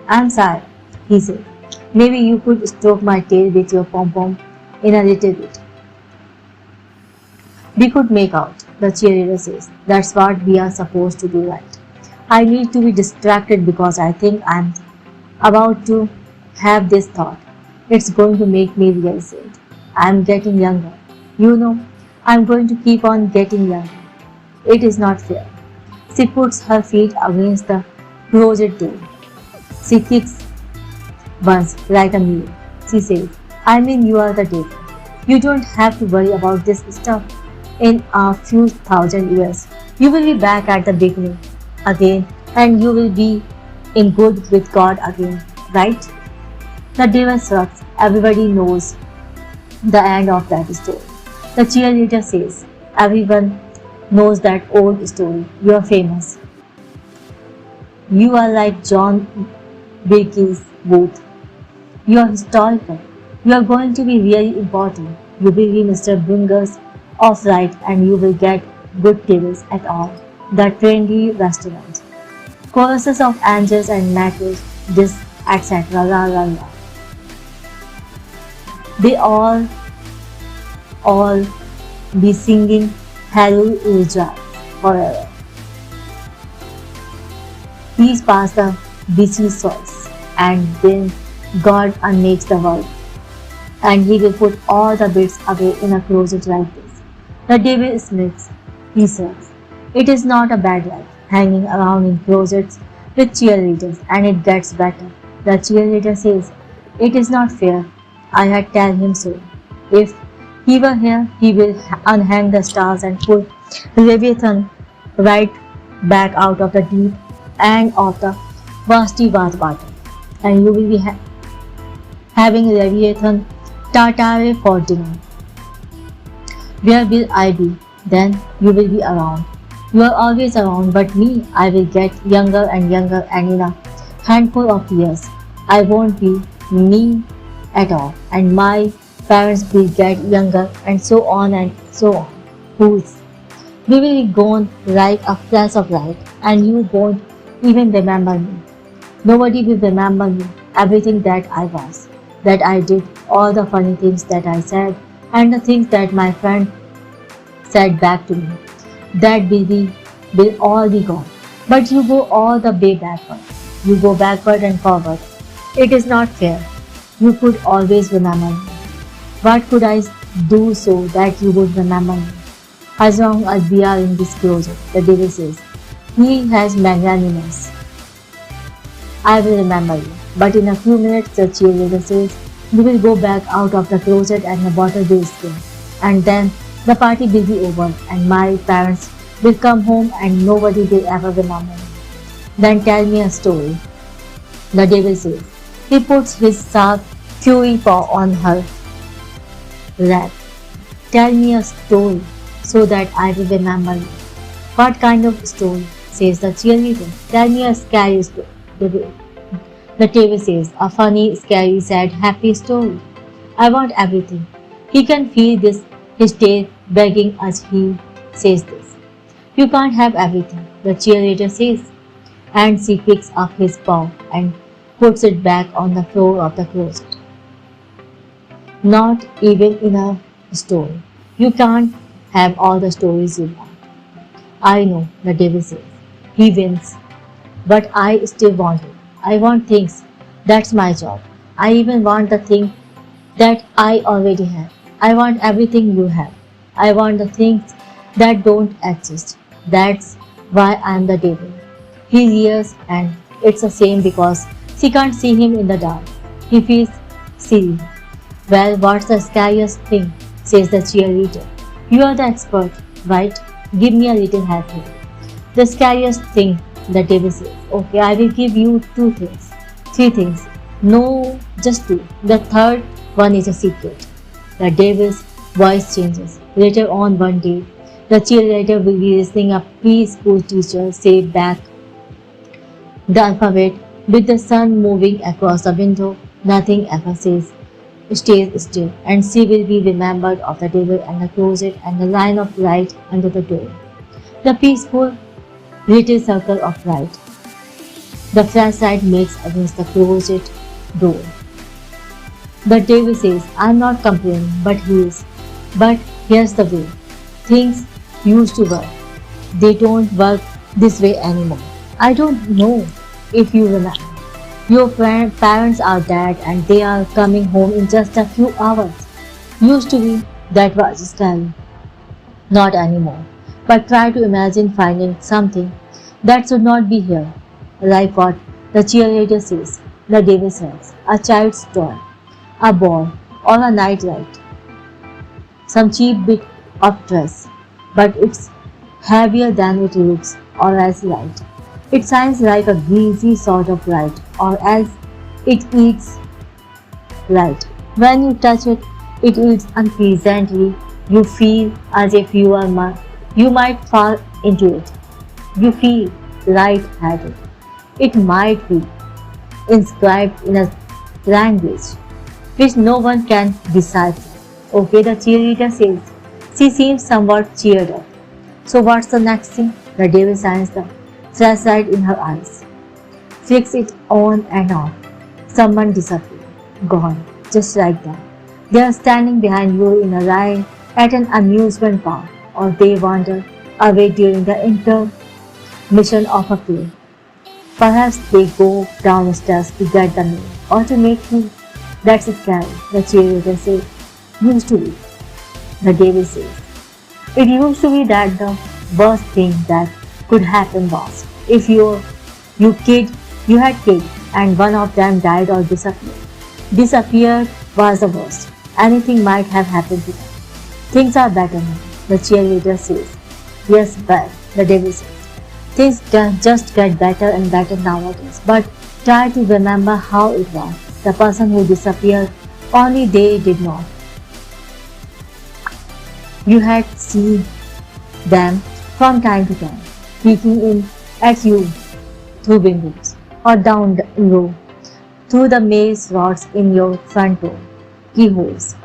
I'm sorry, he says. Maybe you could stroke my tail with your pom-pom in a little bit. We could make out, the cheerleader says. That's what we are supposed to do, right? I need to be distracted because I think I'm about to have this thought. It's going to make me realize it. I'm getting younger. You know, I'm going to keep on getting younger. It is not fair. She puts her feet against the closet door. She kicks once like a mule. She says, I mean, you are the devil. You don't have to worry about this stuff. In a few thousand years, you will be back at the beginning again and you will be in good with God again, right? The devil shrugs. Everybody knows the end of that story. The cheerleader says, everyone knows that old story. You are famous. You are like John Wilkes Booth. You are historical. You are going to be really important. You will be Mr. Bringers of Right and you will get good tables at all the trendy restaurants. Choruses of angels and macros, this, etc. La la la. They all be singing Hallelujah forever. Please pass the busy sauce, and then God unmakes the world, and He will put all the bits away in a closet like this. The devil smirks. He says, it is not a bad life, hanging around in closets with cheerleaders, and it gets better. The cheerleader says, it is not fair. I had told him so. If he were here, he will unhang the stars and pull Leviathan right back out of the deep and of the vasty vast water. And you will be having Leviathan tartare for dinner. Where will I be? Then you will be around. You are always around, but me, I will get younger and younger, and in a handful of years, I won't be me at all, and my parents will get younger, and so on and so on. Fools. We will be gone like a flash of light, and you won't even remember me. Nobody will remember me, everything that I was, that I did, all the funny things that I said, and the things that my friend said back to me. That will all be gone. But you go all the way backward. You go backward and forward. It is not fair. You could always remember me. What could I do so that you would remember me? As long as we are in this closet, the devil says, he has magnanimous. I will remember you. But in a few minutes, the cheerleader says, you will go back out of the closet and the bottle will spin. And then the party will be over and my parents will come home and nobody will ever remember me. Then tell me a story. The devil says. He puts his sharp, furry paw on her lap. Tell me a story so that I will remember you. What kind of story? Says the cheerleader. Tell me a scary story. The devil says, a funny, scary, sad, happy story. I want everything. He can feel this, his tail begging as he says this. You can't have everything, the cheerleader says, and she picks up his paw and puts it back on the floor of the closet. Not even in a story. You can't have all the stories you want. I know, the devil says. He wins. But I still want it. I want things. That's my job. I even want the thing that I already have. I want everything you have. I want the things that don't exist. That's why I'm the devil. He hears and it's the same because she can't see him in the dark. He feels silly. Well, what's the scariest thing? Says the cheerleader. You are the expert, right? Give me a little help here. The scariest thing, the devil says. Okay, I will give you 2 things. 3 things. No, just 2. The third one is a secret. The devil's voice changes. Later on one day, the cheerleader will be listening a preschool teacher say back the alphabet with the sun moving across the window. Nothing ever stays still, and she will be remembered of the devil and the closet and the line of light under the door. The peaceful little circle of light. The flashlight makes against the closet door. The devil says, I'm not complaining, but he is. But here's the way. Things used to work. They don't work this way anymore. I don't know if you remember. Your parents are dead and they are coming home in just a few hours. Used to be, that was scary. Not anymore. But try to imagine finding something that should not be here. Like what the cheerleader says, the Davis says, a child's toy, a ball, or a nightlight. Some cheap bit of dress, but it's heavier than it looks, or as light. It shines like a greasy sort of light, or as it eats light. When you touch it, it eats unpleasantly. You feel as if you might fall into it. You feel light-headed. It might be inscribed in a language which no one can decipher. Okay, the cheerleader says. She seems somewhat cheered up. So what's the next thing? The devil shines the flashlight in her eyes. Flicks it on and off. Someone disappeared. Gone. Just like that. They are standing behind you in a line at an amusement park, or they wander away during the intermission of a play. Perhaps they go downstairs to get the mail or to make food. That's scary, the cheerleader says. Used to be, the devil says. It used to be that the worst thing that could happen was if you had kids and one of them died or disappeared. Disappeared was the worst. Anything might have happened to them. Things are better now, the cheerleader says. Yes, but the devil says. Things just get better and better nowadays, but try to remember how it was. The person who disappeared, only they did not. You had seen them from time to time, peeking in at you through windows or down the row, through the maze rods in your front door, keyholes.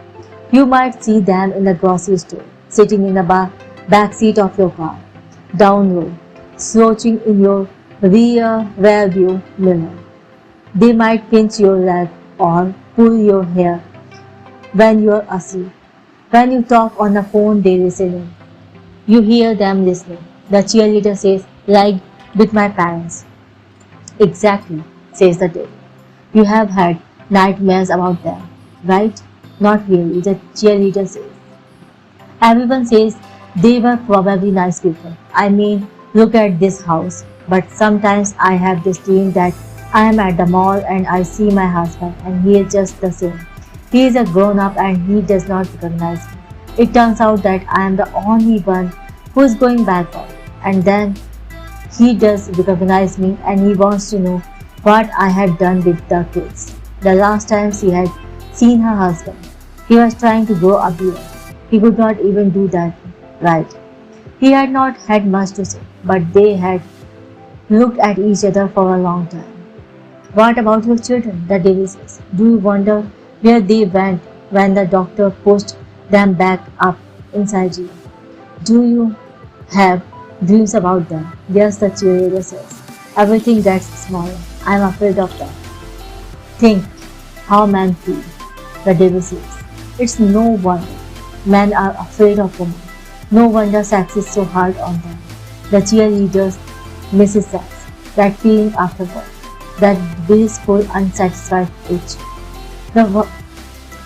You might see them in the grocery store, sitting in the back seat of your car, down row, slouching in your rear view mirror. They might pinch your leg or pull your hair when you are asleep. When you talk on the phone, they listen in. You hear them listening. The cheerleader says, like with my parents. Exactly, says the devil. You have had nightmares about them, right? Not really, the cheerleader says. Everyone says they were probably nice people. I mean, look at this house. But sometimes I have this dream that I am at the mall and I see my husband and he is just the same. He is a grown-up and he does not recognize me. It turns out that I am the only one who is going backward. And then he does recognize me and he wants to know what I had done with the kids. The last time she had seen her husband, he was trying to grow a beard. He could not even do that right. He had not had much to say, but they had looked at each other for a long time. What about your children? The devil says. Do you wonder where they went when the doctor pushed them back up inside you? Do you have dreams about them? Yes, the cheerleader says. Everything gets smaller. I am afraid of them. Think how men feel. The devil says. It's no wonder men are afraid of women. No wonder sex is so hard on them. The cheerleaders misses sex, that feeling afterward, that blissful, unsatisfied itch. The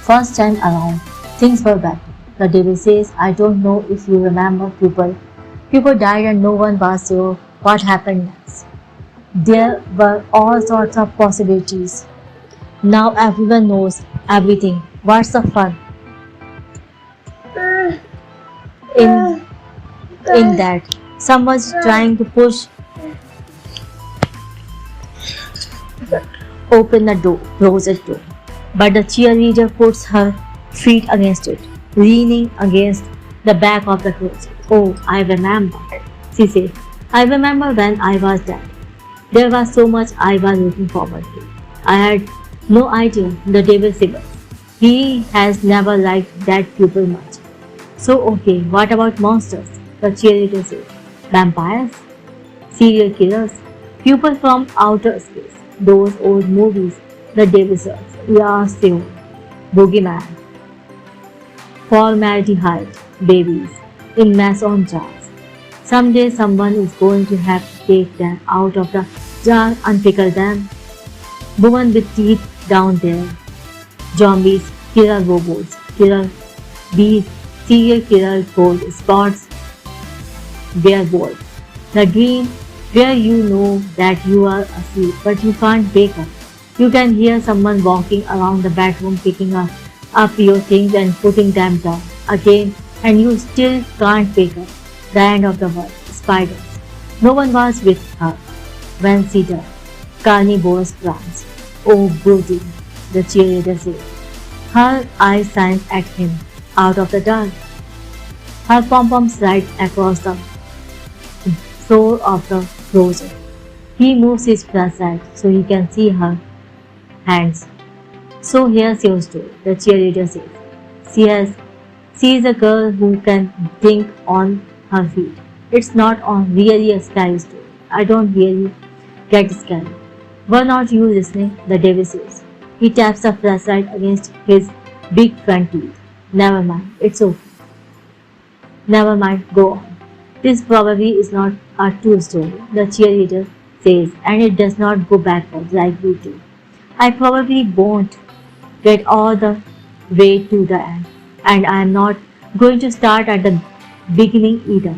first time around, things were better. The devil says, I don't know if you remember people died and no one was sure what happened next. There were all sorts of possibilities. Now everyone knows everything. What's the fun in that? Someone's trying to push open the door, closet door. But the cheerleader puts her feet against it, leaning against the back of the closet. Oh, I remember, she said. I remember when I was dead. There was so much I was looking forward to. I had no idea, the devil says. He has never liked that pupil much. So okay, what about monsters? The cheerleader said. Vampires? Serial killers? People from outer space? Those old movies? The devil says. Yeah, still. Boogeyman. Formaldehyde. Babies. in mason jars. Someday someone is going to have to take them out of the jar and pickle them. Woman with teeth down there. Zombies, killer robots, killer bees, serial killer cold spots, werewolf. The dream where you know that you are asleep but you can't wake up. You can hear someone walking around the bedroom picking up your things and putting them down again and you still can't wake up. The end of the world. Spiders. No one was with her when she died. Carnivorous plants. Oh, broody, the cheerleader said. Her eyes shine at him out of the dark. Her pom-poms right across the floor of the closet. He moves his flashlight so he can see her hands. So here's your story, the cheerleader says. She is a girl who can think on her feet. It's not really a scary story. I don't really get scared. Were not you listening? The devil says. He taps the flashlight against his big front teeth. Never mind, it's okay. Never mind, go on. This probably is not a true story, the cheerleader says, and it does not go backwards like you do. I probably won't get all the way to the end, and I am not going to start at the beginning either.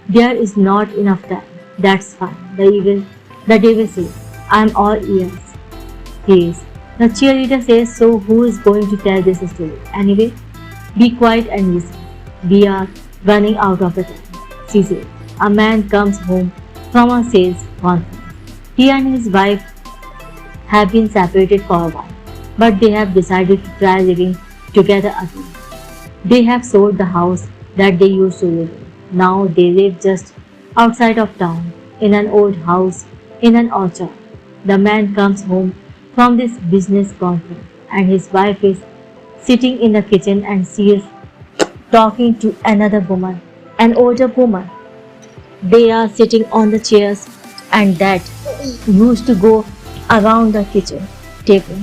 There is not enough time. That's fine. The devil says, I'm all ears. Yes. The cheerleader says, so who is going to tell this story? Anyway, be quiet and listen. We are running out of the time. She said, a man comes home from a sales conference. He and his wife have been separated for a while, but they have decided to try living together again. They have sold the house that they used to live in. Now they live just outside of town, in an old house, in an orchard. The man comes home from this business conference and his wife is sitting in the kitchen and she is talking to another woman, an older woman. They are sitting on the chairs and that used to go around the kitchen table.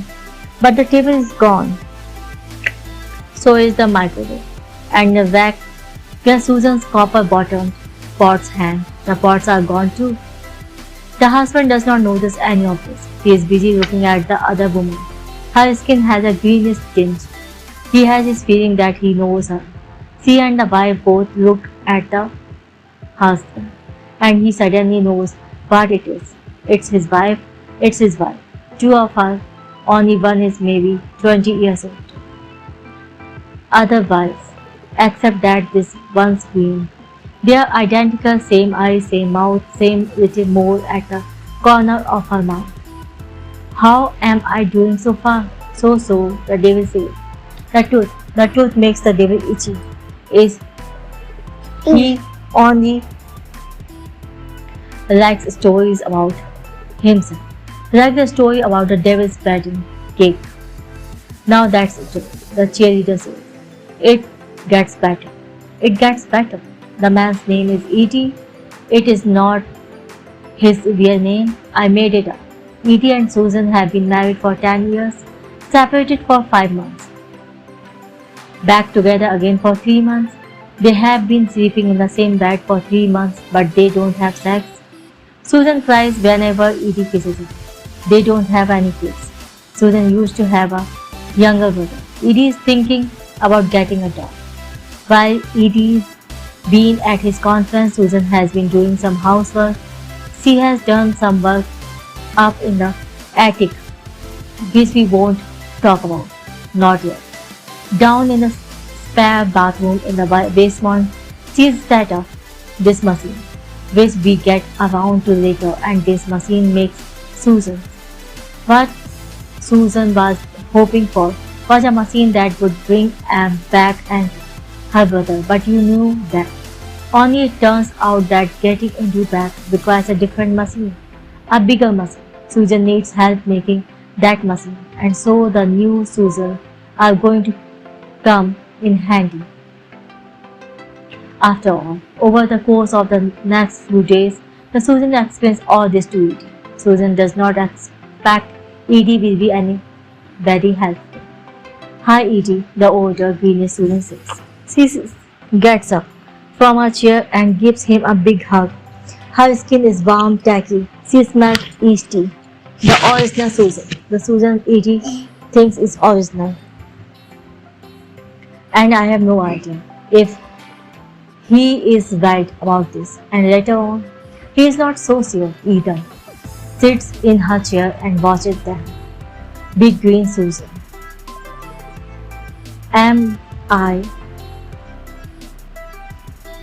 But the table is gone. So is the microwave and the rack where Susan's copper-bottomed pots hang. The pots are gone too. The husband does not notice any of this. He is busy looking at the other woman. Her skin has a greenish tinge. He has this feeling that he knows her. She and the wife both look at the husband, and he suddenly knows what it is. It's his wife. It's his wife. Two of her, only one is maybe 20 years old. Otherwise, except that this one's green. They are identical, same eyes, same mouth, same little mole at the corner of her mouth. How am I doing so far? So, the devil says. The tooth makes the devil itchy. Is he only likes stories about himself? Like the story about the devil's wedding cake. Now that's it. The cheerleader says. It gets better. It gets better. The man's name is E.T. It is not his real name. I made it up. E.T. and Susan have been married for 10 years, separated for 5 months, back together again for 3 months. They have been sleeping in the same bed for 3 months, but they don't have sex. Susan cries whenever E.T. kisses her. They don't have any kids. Susan used to have a younger brother. E.T. is thinking about getting a dog. While E.T. been at his conference, Susan has been doing some housework. She has done some work up in the attic, which we won't talk about, not yet. Down in the spare bathroom in the basement, she's set up this machine, which we get around to later, and this machine makes Susan. What Susan was hoping for was a machine that would bring Am back and her brother, but you knew that. Only it turns out that getting into back requires a different machine, a bigger machine. Susan needs help making that machine, and so the new Susan are going to come in handy. After all, over the course of the next few days, the Susan explains all this to Edie. Susan does not expect Edie will be any very helpful. Hi Edie, the older, greenish Susan says. She gets up from her chair and gives him a big hug. Her skin is warm, tacky. She smells yeasty. The original Susan. The Susan Edie thinks is original. And I have no idea if he is right about this. And later on, he is not so sure either. Sits in her chair and watches them. Big green Susan. Am I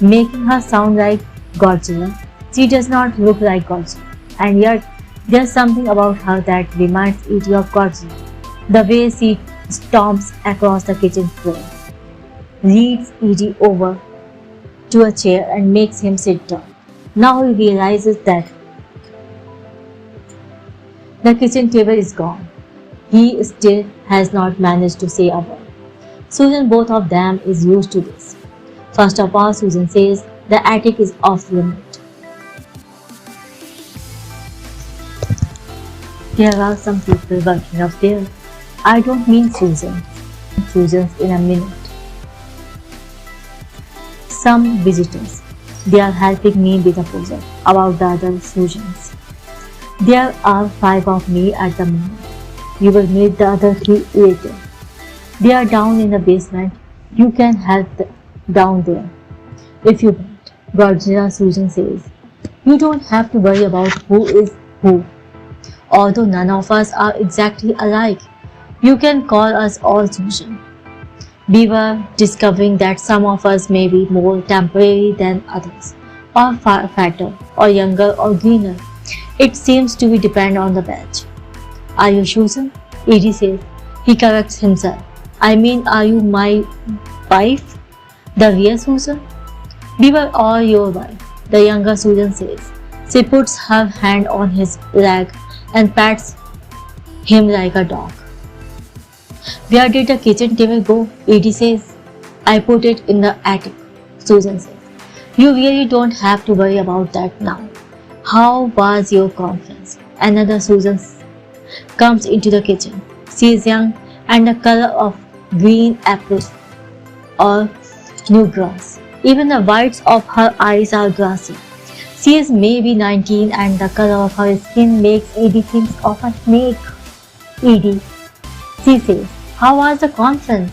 making her sound like Godzilla? She does not look like Godzilla, and yet there's something about her that reminds Edie of Godzilla. The way she stomps across the kitchen floor, leads Edie over to a chair and makes him sit down. Now he realizes that the kitchen table is gone. He still has not managed to say a word. Susan, both of them, is used to this. First of all, Susan says the attic is off limit. There are some people working up there. I don't mean Susan. Susan's in a minute. Some visitors. They are helping me with a project about the other Susans. There are 5 of me at the moment. You will meet the other 3 later. They are down in the basement. You can help down there if you want. Godzilla Susan says. You don't have to worry about who is who. Although none of us are exactly alike, you can call us all Susan. We were discovering that some of us may be more temporary than others, or far fatter, or younger, or greener. It seems to be depend on the batch. Are you Susan? Edie says. He corrects himself. I mean, are you my wife? The real Susan? We were all your wife, the younger Susan says. She puts her hand on his leg and pats him like a dog. Where did the kitchen table go? Edie says. I put it in the attic, Susan says. You really don't have to worry about that now. How was your conference? Another Susan comes into the kitchen. She is young and the color of green apples or new grass. Even the whites of her eyes are grassy. She is maybe 19 and the color of her skin makes Edie think of a snake. Edie, she says, how was the conference?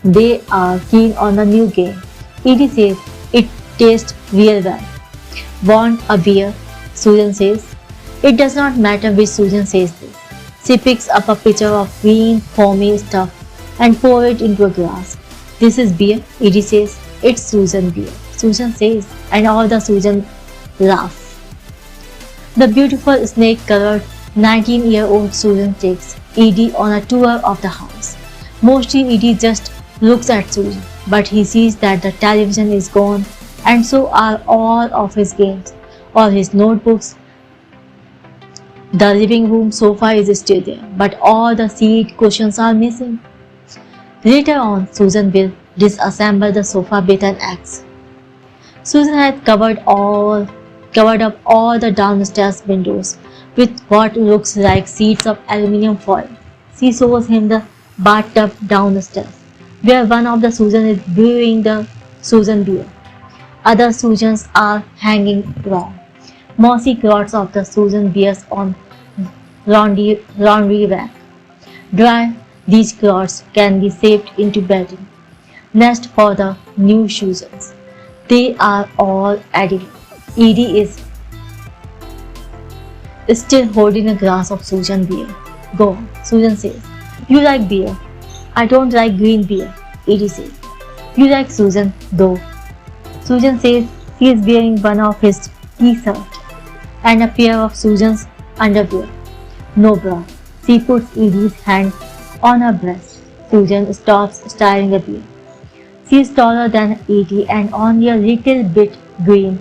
They are keen on the new game. Edie says, it tastes real well. Want a beer? Susan says. It does not matter which Susan says this. She picks up a pitcher of green, foamy stuff and pours it into a glass. This is beer, Edie says. It's Susan beer, Susan says, and all the Susan laugh. The beautiful snake-colored 19-year-old Susan takes Edie on a tour of the house. Mostly Edie just looks at Susan, but he sees that the television is gone and so are all of his games, all his notebooks. The living room sofa is still there, but all the seat cushions are missing. Later on, Susan will disassemble the sofa with an axe. Susan had covered up all the downstairs windows with what looks like sheets of aluminium foil. She shows him the bathtub downstairs, where one of the Susan is brewing the Susan beer. Other Susans are hanging wrong. Mossy clots of the Susan beers on laundry rack. Dry, these clots can be saved into bedding. Nest for the new Susans. They are all edible. Edie is still holding a glass of Susan beer. Go on, Susan says. You like beer. I don't like green beer, Edie says. You like Susan, though. Susan says he is wearing one of his t-shirts and a pair of Susan's underwear. No bra. She puts Edie's hand on her breast. Susan stops staring at beer. She is taller than Edie and only a little bit green.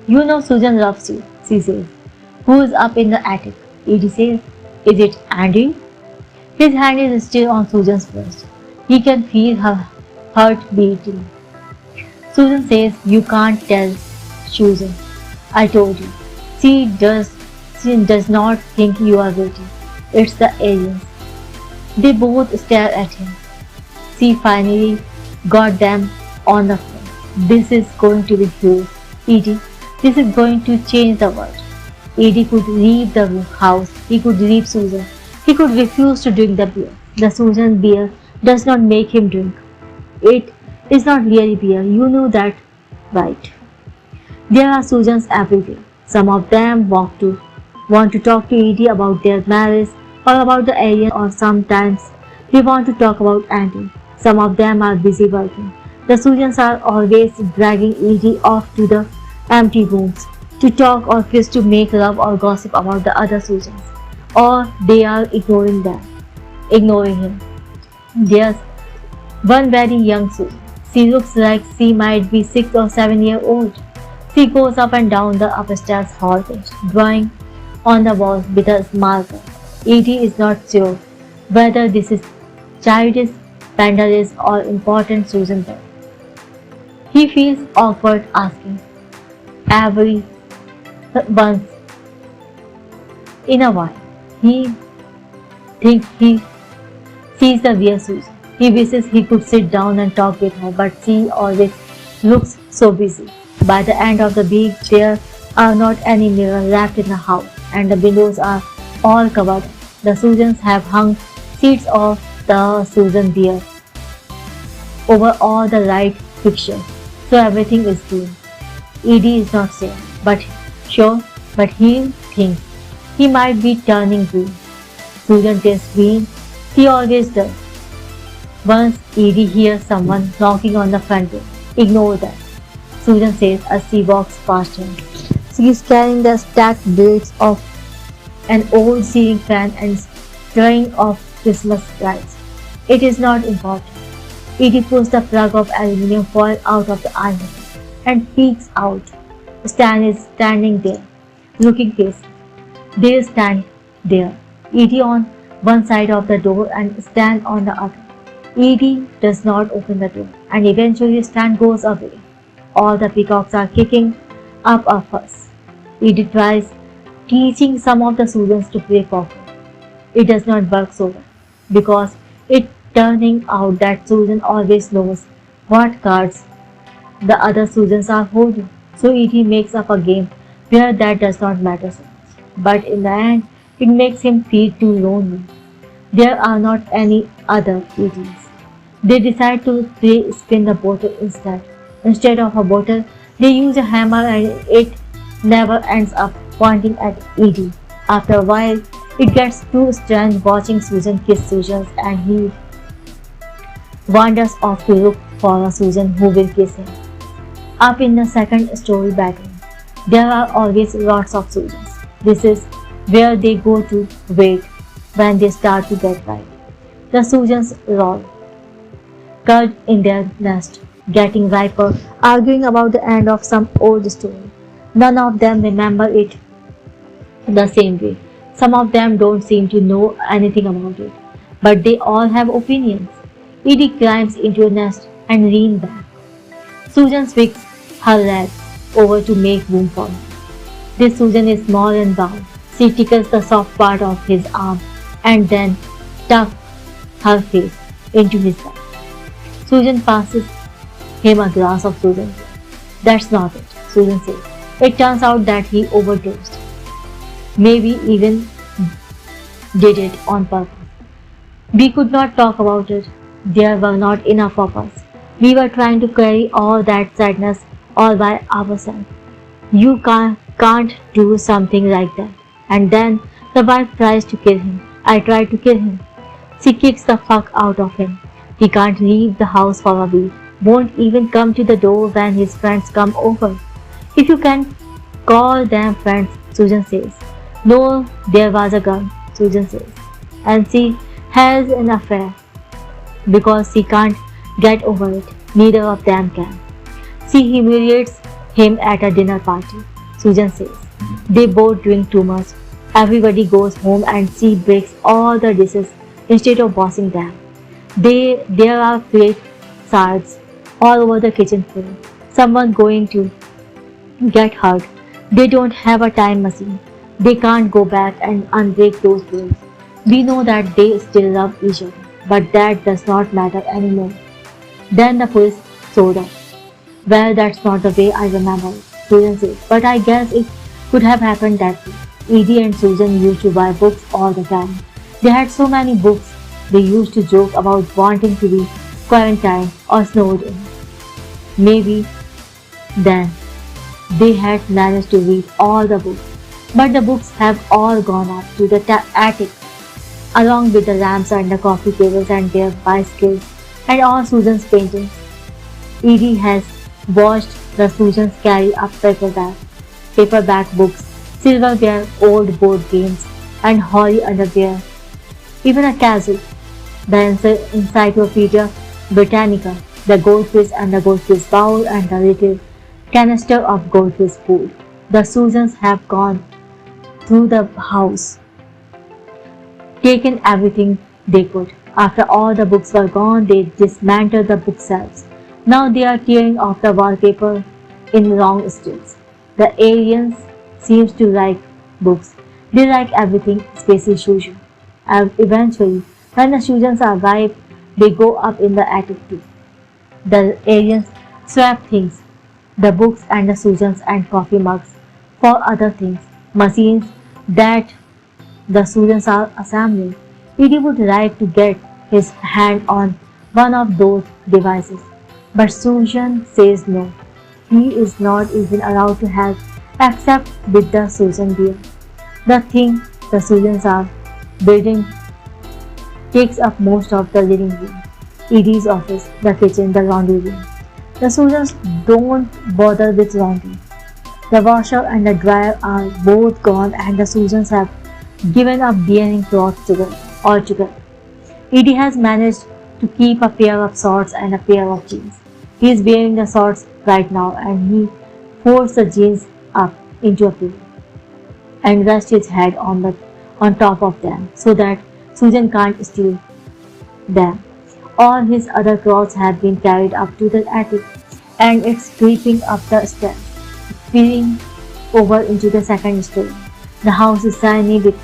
You know Susan loves you, she says. Who is up in the attic? Edie says. Is it Andy? His hand is still on Susan's breast. He can feel her heart beating. Susan says, you can't tell Susan. I told you. She does not think you are waiting. It's the aliens. They both stare at him. She finally got them on the phone. This is going to be huge. Edie, this is going to change the world. Edie could leave the house. He could leave Susan. He could refuse to drink the beer. The Susan beer does not make him drink. It is not really beer. You know that, right? There are Susans every day. Some of them want to talk to Edie about their marriage or about the aliens, or sometimes they want to talk about Andy. Some of them are busy working. The Susans are always dragging Edie off to the empty rooms to talk or kiss, to make love or gossip about the other Susans. Or they are ignoring him. There's one very young Susan. She looks like she might be 6 or 7 years old. She goes up and down the upstairs hallway, drawing on the wall with a marker. Edie is not sure whether this is childish, Bender or important Susan Bell. He feels awkward asking every once in a while. He thinks he sees the real Susan. He wishes he could sit down and talk with her, but she always looks so busy. By the end of the week, there are not any mirrors left in the house, and the windows are all covered. The Susans have hung sheets of the Susan beer over all the light fixtures, so everything is green. Edie is not sure, but he thinks he might be turning green. Susan tastes green. He always does. Once Edie hears someone knocking on the front door. Ignore that, Susan says as she walks past him. She is carrying the stacked blades of an old ceiling fan and string of Christmas lights. It is not important. Edie pulls the plug of aluminium foil out of the iron and peeks out. Stan is standing there, looking pissed. They stand there, Edie on one side of the door and Stan on the other. Edie does not open the door, and eventually Stan goes away. All the peacocks are kicking up a fuss. Edie tries teaching some of the Susans to play poker. It does not work so well, because it turning out that Susan always knows what cards the other Susans are holding. So Edie makes up a game where that does not matter so much. But in the end, it makes him feel too lonely. There are not any other Edies. They decide to play spin the bottle instead. Instead of a bottle, they use a hammer and it never ends up pointing at Edie. After a while, it gets too strange watching Susan kiss Susan, and he wanders off to look for a Susan who will kiss him. Up in the second-story bedroom, there are always lots of Susans. This is where they go to wait when they start to get right. The Susans roll, curled in their nest, getting riper, arguing about the end of some old story. None of them remember it the same way. Some of them don't seem to know anything about it, but they all have opinions. Edie climbs into a nest and leans back. Susan swings her leg over to make room for him. This Susan is small and round. She tickles the soft part of his arm and then tucks her face into his back. Susan passes him a glass of Susan. That's not it, Susan says. It turns out that he overdosed. Maybe even did it on purpose. We could not talk about it. There were not enough of us. We were trying to carry all that sadness all by ourselves. You can't do something like that. And then the wife tries to kill him. I tried to kill him. She kicks the fuck out of him. He can't leave the house for a week. Won't even come to the door when his friends come over. If you can call them friends, Susan says. No, there was a gun, Susan says. And she has an affair. Because she can't get over it. Neither of them can. She humiliates him at a dinner party, Susan says. They both drink too much. Everybody goes home and she breaks all the dishes instead of washing them. There are plate shards all over the kitchen floor. Someone going to get hurt. They don't have a time machine. They can't go back and unbreak those rules. We know that they still love each other, but that does not matter anymore. Then the police showed up. Well, that's not the way I remember it, Susan said, but I guess it could have happened that way. Edie and Susan used to buy books all the time. They had so many books, they used to joke about wanting to be quarantined or snowed in. Maybe then they had managed to read all the books, but the books have all gone up to the attic, along with the lamps and the coffee tables and their bicycles and all Susan's paintings. Edie has watched the Susans carry up paperback books, silverware, old board games, and hoary underwear, even a castle, the Encyclopedia Britannica, the goldfish and the goldfish bowl, and the little canister of goldfish food. The Susans have gone through the house, taken everything they could. After all the books were gone, they dismantled the bookshelves. Now they are tearing off the wallpaper in wrong stills. The aliens seems to like books. They like everything, especially Susan. And eventually, when the Susans arrive, they go up in the attic too. The aliens swap things, the books and the Susans and coffee mugs, for other things, machines that the Susans are assembling. Edie would like to get his hand on one of those devices, but Susan says no. He is not even allowed to help except with the Susan beer. The thing the Susans are building takes up most of the living room, Edie's office, the kitchen, the laundry room. The Susans don't bother with laundry. The washer and the dryer are both gone and the Susans have given up ironing clothes altogether. Edie has managed to keep a pair of shorts and a pair of jeans. He is wearing the shorts right now and he folds the jeans up into a pillow and rests his head on top of them so that Susan can't steal them. All his other clothes have been carried up to the attic and it's creeping up the stairs, spilling over into the second story. The house is shiny with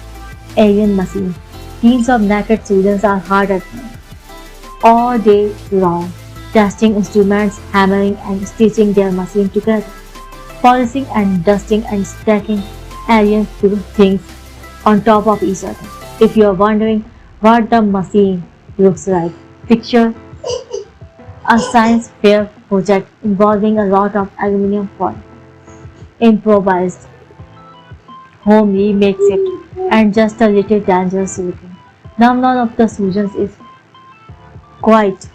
alien machines. Teams of naked students are hard at work all day long, testing instruments, hammering and stitching their machine together, polishing and dusting and stacking alien things on top of each other. If you are wondering what the machine looks like, picture a science fair project involving a lot of aluminum foil, improvised, homely makeshift, and just a little dangerous looking. Now none of the Susans is quite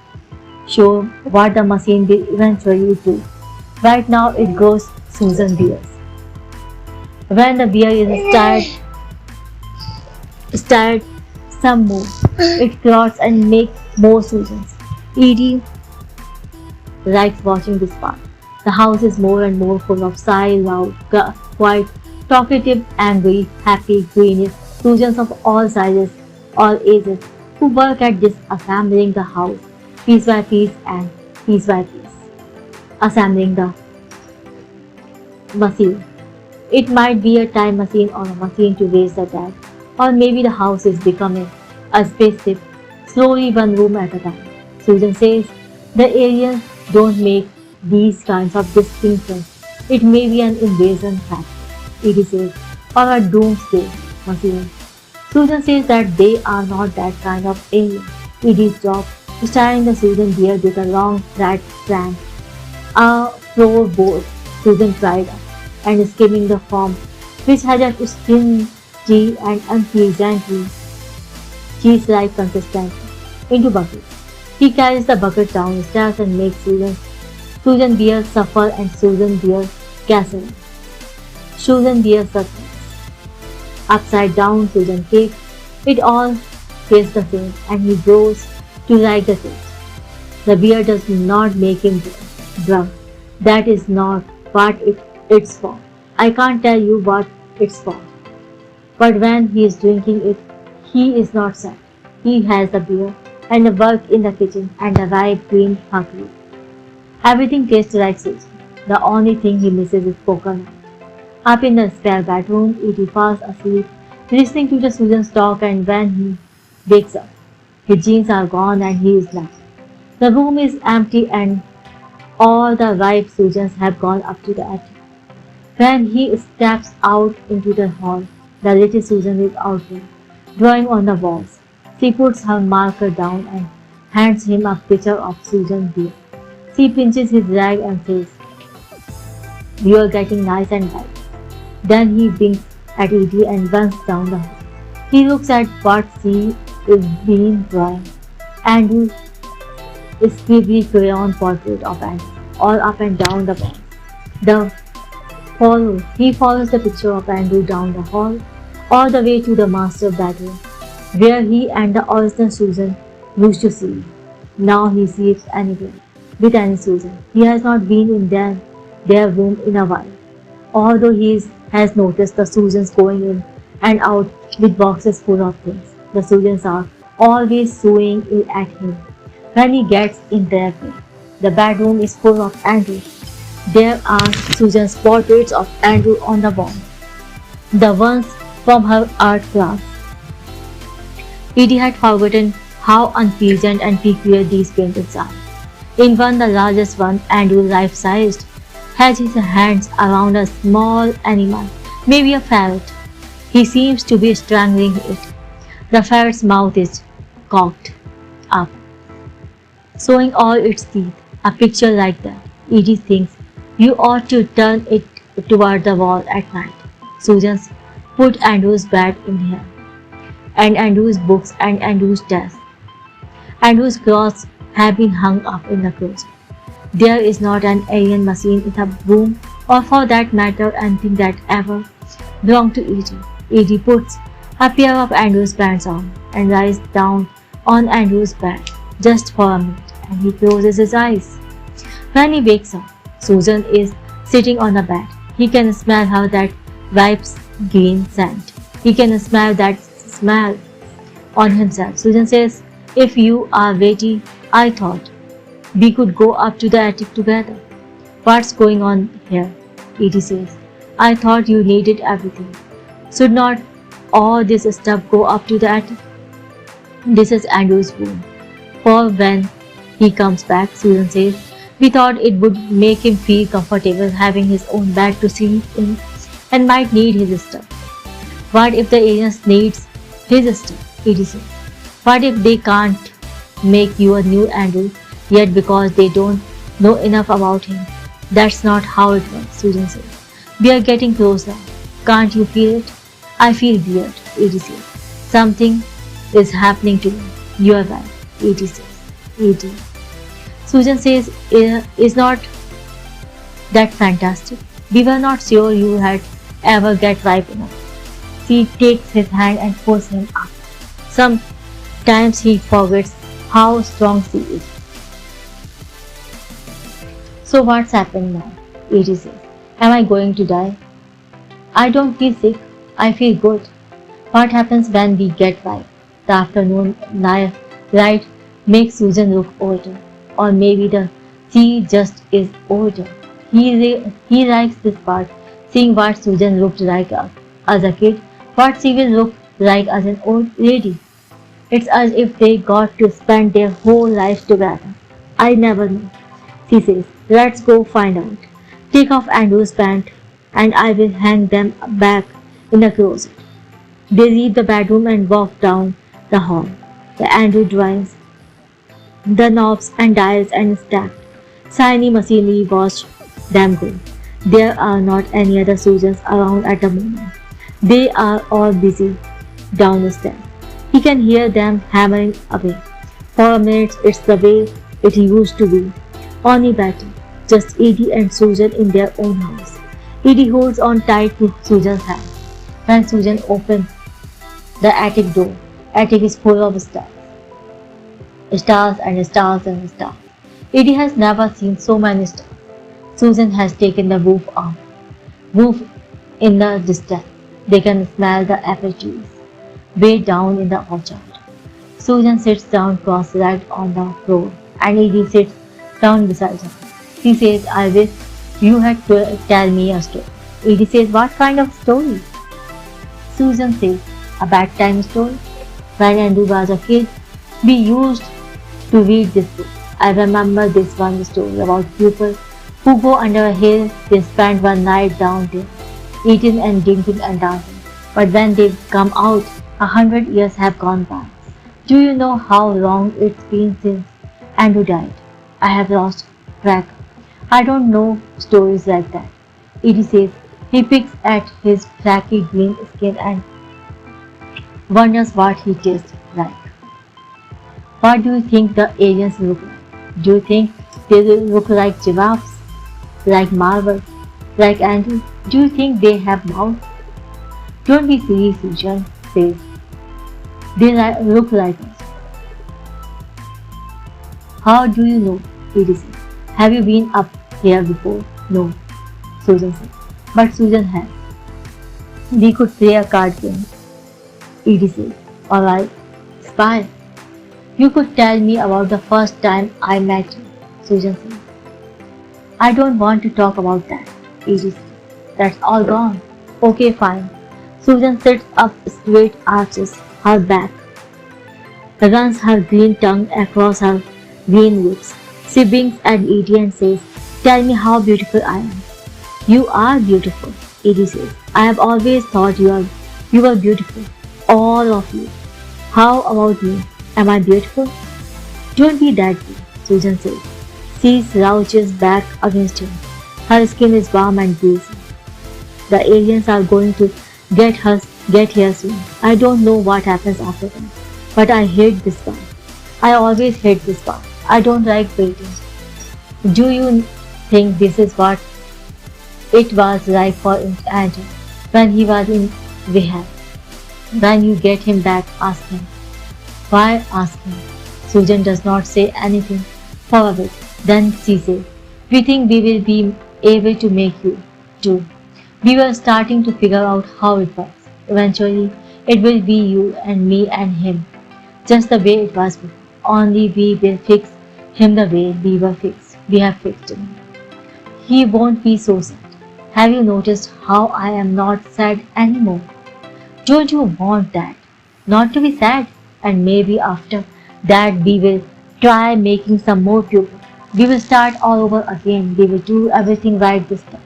sure what the machine will eventually do. Right now it grows Susan beers. When the beer is stirred some more, it clots and makes more Susans. Edie likes watching this part. The house is more and more full of shy, loud, quiet, talkative, angry, happy, greenish Susans of all sizes, all ages, who work at this assembling the house, piece by piece and piece by piece, assembling the machine. It might be a time machine or a machine to raise the dead, or maybe the house is becoming a spaceship, slowly one room at a time. Susan says the aliens don't make these kinds of distinctions. It may be an invasion factor, Edie says, or a doomsday machine. Susan says that they are not that kind of alien. Edie's job is tying the Susan beer with a long flat plank, a floorboard Susan tried up, and skimming the foam, which has a stingy and unpleasantly cheese-like consistency, into buckets. He carries the bucket downstairs and makes Susan beer suffer and Susan beer casserole. Susan beer suffers. Upside down Susan cake. It all tastes the same and he grows to like the taste. The beer does not make him drunk. That is not what it's for. I can't tell you what it's for. But when he is drinking it, he is not sad. He has the beer and the work in the kitchen and the ripe green hungry. Everything tastes like Susan. The only thing he misses is poker night. Up in the spare bedroom, Edie falls asleep, listening to the Susan's talk, and when he wakes up, his jeans are gone and he is left. The room is empty and all the ripe Susans have gone up to the attic. When he steps out into the hall, the little Susan is out there, drawing on the walls. She puts her marker down and hands him a picture of Susan beer. She pinches his leg and says, "You're getting nice and white." Then he winks at Edie and runs down the hall. He looks at what she is being drawing. Andrew scribbly crayon portrait of Andrew, all up and down the wall. He follows the picture of Andrew down the hall, all the way to the master bedroom, where he and the original Susan used to sleep. Now he sleeps anywhere, with any Susan. He has not been in their room in a while, although has noticed the Susans going in and out with boxes full of things. The Susans are always sewing at him when he gets in their way. The bedroom is full of Andrew. There are Susan's portraits of Andrew on the wall, the ones from her art class. Edie had forgotten how unpleasant and peculiar these paintings are. In one, the largest one, Andrew, life-sized, has his hands around a small animal, maybe a ferret. He seems to be strangling it. The ferret's mouth is cocked up, showing all its teeth. A picture like that, Edie thinks, you ought to turn it toward the wall at night. Susan's put Andrew's bed in here, and Andrew's books and Andrew's desk. Andrew's clothes have been hung up in the closet. There is not an alien machine in the room, or for that matter anything that ever belonged to Edie. Edie puts a pair of Andrew's pants on and lies down on Andrew's bed just for a minute, and he closes his eyes. When he wakes up, Susan is sitting on the bed. He can smell her that wife's green scent. He can smell that smell on himself. Susan says, "If you are ready, I thought we could go up to the attic together." "What's going on here?" Edie says. "I thought you needed everything. Should not all this stuff go up to the attic?" "This is Andrew's room. For when he comes back," Susan says. "We thought it would make him feel comfortable having his own bed to sleep in and might need his stuff." "What if the aliens needs his stuff?" Edie says. "What if they can't make you a new Andrew yet because they don't know enough about him?" "That's not how it works," Susan says. "We are getting closer. Can't you feel it?" "I feel weird," Edie says. "Something is happening to me." "You are right," Edie says. Edie. Susan says, "Is not that fantastic? We were not sure you had ever get ripe enough." She takes his hand and pulls him up. Sometimes he forgets how strong she is. "So what's happened now?" Edie says. "Am I going to die?" "I don't feel sick. I feel good." "What happens when we get ripe?" The afternoon light makes Susan look older. Or maybe she just is older. He likes this part, seeing what Susan looked like as a kid, what she will look like as an old lady. It's as if they got to spend their whole lives together. "I never know," she says. "Let's go find out. Take off Andrew's pants and I will hang them back in the closet." They leave the bedroom and walk down the hall. The Andrew drawings, the knobs and dials and stacked shiny machinery watch them go. There are not any other Susans around at the moment. They are all busy down the stairs. He can hear them hammering away. For a minute it's the way it used to be, only better. Just Edie and Susan in their own house. Edie holds on tight to Susan's hand. When Susan opens the attic door, attic is full of stars. Stars and stars and stars. Edie has never seen so many stars. Susan has taken the roof off. Roof in the distance. They can smell the apple trees way down in the orchard. Susan sits down cross-legged on the floor and Edie sits down beside her. She says, "I wish you had to tell me a story." Edie says, "What kind of story?" Susan says, "A bedtime story. When Andrew was a kid, we used to read this book. I remember this one story about people who go under a hill. They spend one night down there, eating and drinking and dancing. But when they come out, 100 years have gone by. Do you know how long it's been since Andrew died? I have lost track. I don't know stories like that. Edie says he picks at his flaky green skin and wonders what he tastes like. What do you think the aliens look like? Do you think they will look like giraffes? Like marble? Like Andrew? Do you think they have mouths? Don't be silly, Susan says. They look like us. How do you know? Edie says. Have you been up here before? No, Susan says. But Susan has. We could play a card game. Edie says. Alright, spy. You could tell me about the first time I met you, Susan says. I don't want to talk about that, Edie says. That's all gone. Okay, fine. Susan sits up straight, arches her back, runs her green tongue across her green lips. She winks at Edie and says, tell me how beautiful I am. You are beautiful, Edie says. I have always thought you were beautiful. All of you. How about me? Am I beautiful? Don't be that way, Susan says. She slouches back against him. Her skin is warm and breezy. The aliens are going to get here soon. I don't know what happens after that. But I hate this part. I always hate this part. I don't like waiting. Do you think this is what it was like for Andrew when he was in rehab? When you get him back, ask him. Why ask him? Susan does not say anything for a bit. Then she says, we think we will be able to make you too. We were starting to figure out how it works. Eventually, it will be you and me and him, just the way it was before. Only we will fix him the way we have fixed him. He won't be so sad. Have you noticed how I am not sad anymore? Don't you want that? Not to be sad? And maybe after that we will try making some more people. We will start all over again. We will do everything right this time.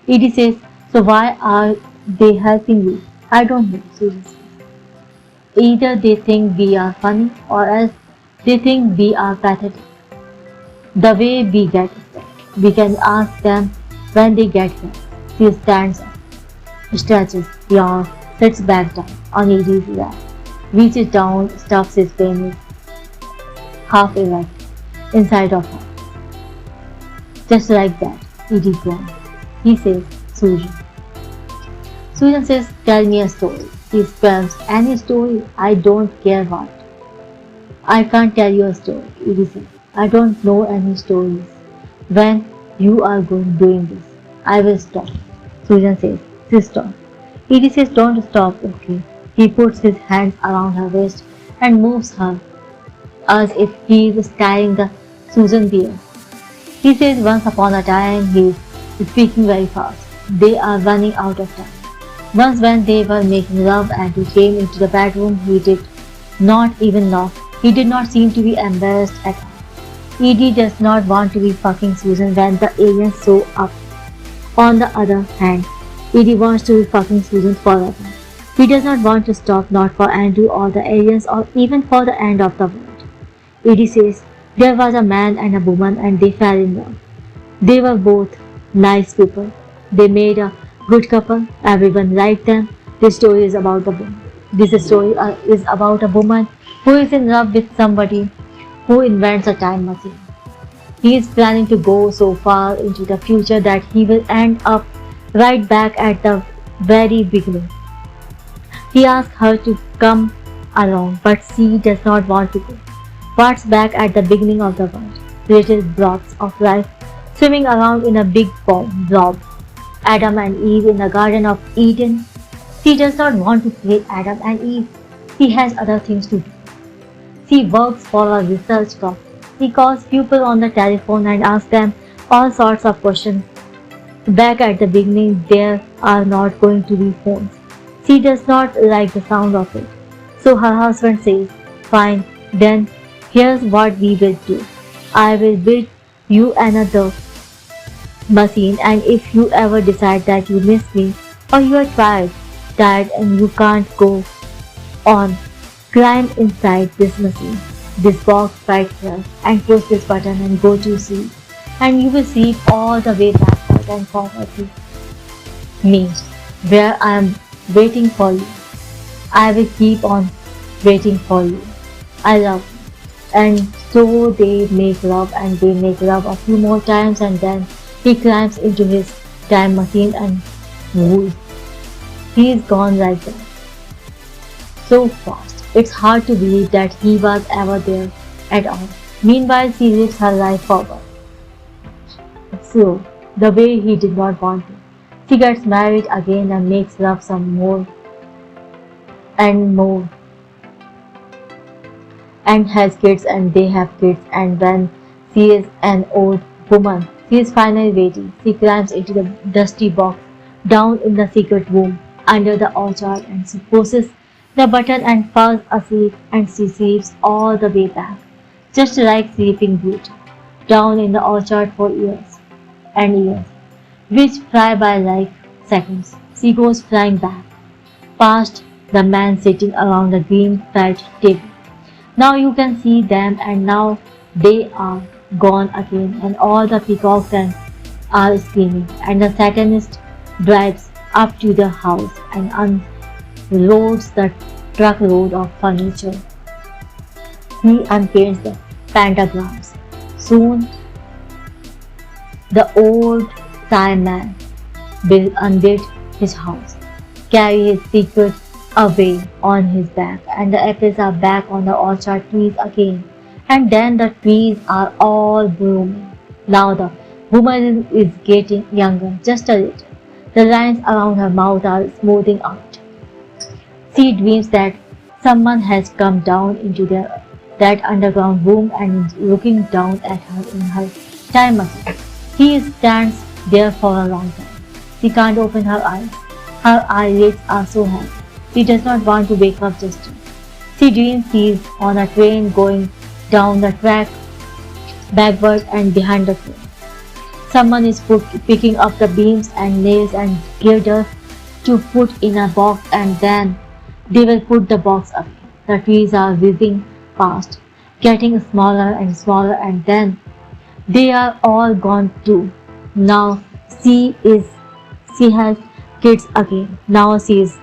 Edie says, so why are they helping you? I don't know, Susan says. Either they think we are funny or else they think we are pathetic. The way we get stuck. We can ask them when they get here. She stands up, stretches, yawns, sits back down on Edie's lap, reaches down, stuffs his penis half erect inside of her. Just like that, Edie groans. He says, Susan. Susan says, tell me a story. He spams, any story, I don't care what. I can't tell you a story, Edie says. I don't know any stories. When you are doing this, I will stop. Susan says, she stop. Edie says, don't stop, okay. He puts his hands around her waist and moves her as if he is tying the Susan beer. He says, once upon a time, he is speaking very fast. They are running out of time. Once when they were making love and he came into the bedroom, he did not even knock. He did not seem to be embarrassed at all. Edie does not want to be fucking Susan when the aliens show up. On the other hand, Edie wants to be fucking Susan forever. He does not want to stop, not for Andrew or the aliens or even for the end of the world. Edie says, there was a man and a woman and they fell in love. They were both nice people. They made a good couple. Everyone liked them. This story is about a woman. This story is about a woman who is in love with somebody who invents a time machine. He is planning to go so far into the future that he will end up right back at the very beginning. He asks her to come along, but she does not want to go. What's back at the beginning of the world? Little blobs of life swimming around in a big blob. Adam and Eve in the Garden of Eden. She does not want to play Adam and Eve. She has other things to do. She works for a research firm. He calls people on the telephone and asks them all sorts of questions. Back at the beginning, there are not going to be phones. She does not like the sound of it. So her husband says, fine, then here's what we will do. I will build you another machine, and if you ever decide that you miss me or you are tired and you can't go on, climb inside this machine, this box right here, and push this button and go to sleep. And you will sleep all the way backward and forward to me, where I am waiting for you. I will keep on waiting for you. I love you. And so they make love, and they make love a few more times, and then he climbs into his time machine and whoosh, he is gone like that. So fast. It's hard to believe that he was ever there at all. Meanwhile, she lives her life forward. So, the way he did not want to. She gets married again and makes love some more and more, and has kids, and they have kids, and when she is an old woman, she is finally ready. She climbs into the dusty box down in the secret room under the orchard, and she pushes the button and falls asleep, and she sleeps all the way back, just like Sleeping Beauty, down in the orchard for years and years, which fly by like seconds. She goes flying back, past the man sitting around the green felt table. Now you can see them, and now they are gone again, and all the peacocks are screaming, and the satanist drives up to the house and unloads the truckload of furniture. He unpaints the pentagrams. Soon the old Thai man will unbuild his house, carry his secret away on his back, and the apples are back on the orchard trees again, and then the trees are all blooming. Now the woman is getting younger, just a little. The lines around her mouth are smoothing out. She dreams that someone has come down into that underground room and is looking down at her in her time machine. He stands there for a long time. She can't open her eyes. Her eyelids are so heavy. She does not want to wake up just yet. She dreams she is on a train going down the track, backward and behind the train. Someone is picking up the beams and nails and girders to put in a box, and then they will put the box away. The trees are whizzing past, getting smaller and smaller, and then they are all gone too. Now she has kids again. Now she is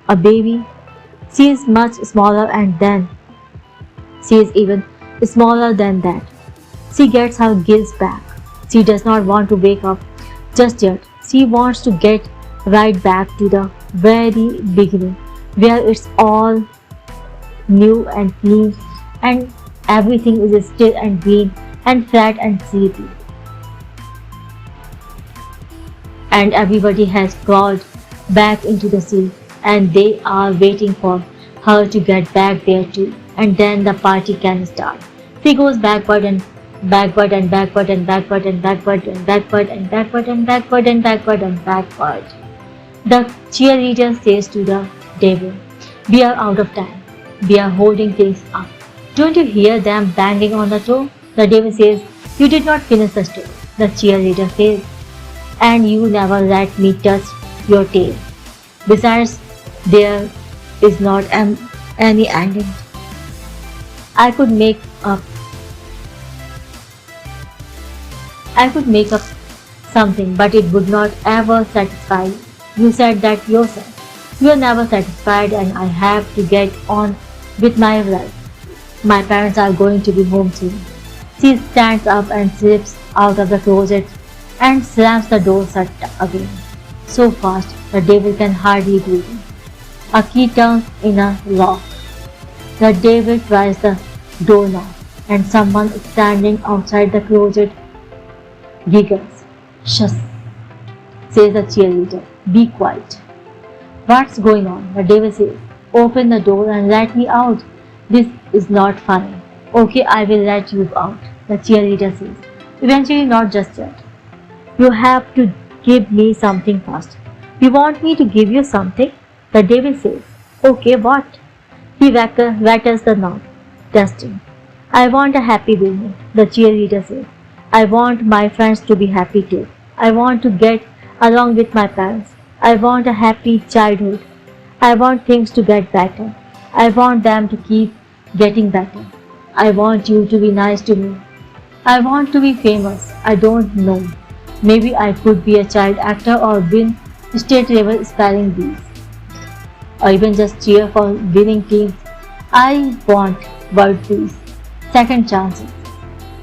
a baby. She is much smaller, and then she is even smaller than that. She gets her gills back. She does not want to wake up just yet. She wants to get right back to the very beginning, where it's all new and clean, and everything is still and green and flat and sleepy. And everybody has crawled back into the sea, and they are waiting for her to get back there too, and then the party can start. She goes backward and backward and backward and backward and backward and backward and backward and backward and backward and backward. The cheerleader says to the devil, "We are out of time. We are holding things up. Don't you hear them banging on the door?" The devil says, "You did not finish the story." The cheerleader says, "And you never let me touch your tail. Besides, there is not any ending. I could make up something, but it would not ever satisfy you. You said that yourself. You are never satisfied, and I have to get on with my life. My parents are going to be home soon." She stands up and slips out of the closet and slams the door shut again, so fast the devil can hardly breathe. A key turns in a lock. The devil tries the doorknob, and someone standing outside the closet giggles. "Shush," says the cheerleader. "Be quiet." "What's going on?" The devil says. "Open the door and let me out. This is not funny." "Okay, I will let you out," the cheerleader says. "Eventually, not just yet. You have to give me something first." "You want me to give you something?" the devil says. "Okay, what?" He rattles the knob, testing. I want a happy baby, the cheerleader said. I want my friends to be happy too. I want to get along with my parents. I want a happy childhood. I want things to get better. I want them to keep getting better. I want you to be nice to me. I want to be famous. I don't know. Maybe I could be a child actor or win state level spelling bees. Or even just cheer for winning teams. I want world peace. Second chances.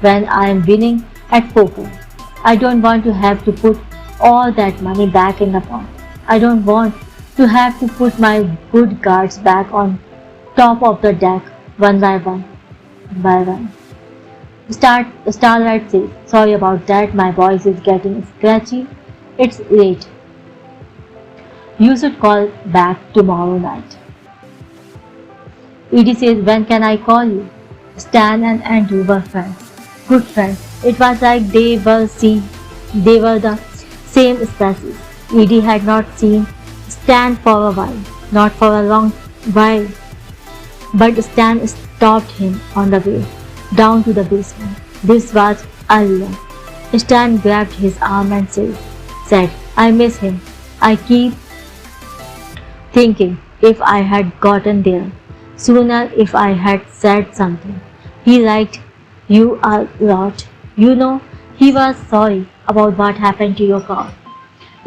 When I am winning at poker, I don't want to have to put all that money back in the pot. I don't want to have to put my good cards back on top of the deck one by one. By one. Starlight says, sorry about that, my voice is getting scratchy. It's late. You should call back tomorrow night. Edie says, when can I call you? Stan and Andrew were friends, good friends. It was like they were the same species. Edie had not seen Stan for a while, not for a long while. But Stan stopped him on the way down to the basement. This was earlier. Stan grabbed his arm and said, I miss him. I keep thinking if I had gotten there sooner, if I had said something. He liked you a lot. You know, he was sorry about what happened to your car.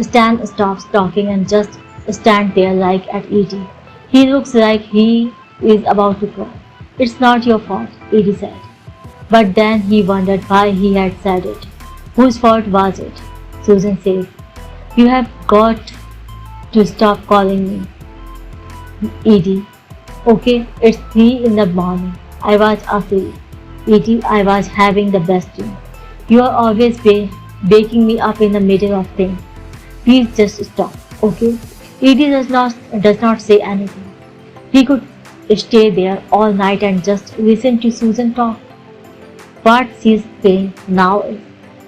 Stan stops talking and just stands there like at Edie. He looks like he is about to cry. It's not your fault, Edie said. But then he wondered why he had said it. Whose fault was it? Susan said, you have got to stop calling me Edie. Okay, it's 3 in the morning. I was asleep. Edie, I was having the best dream. You are always waking me up in the middle of things. Please just stop, okay? Edie does not say anything. He could stay there all night and just listen to Susan talk. What she's saying now is,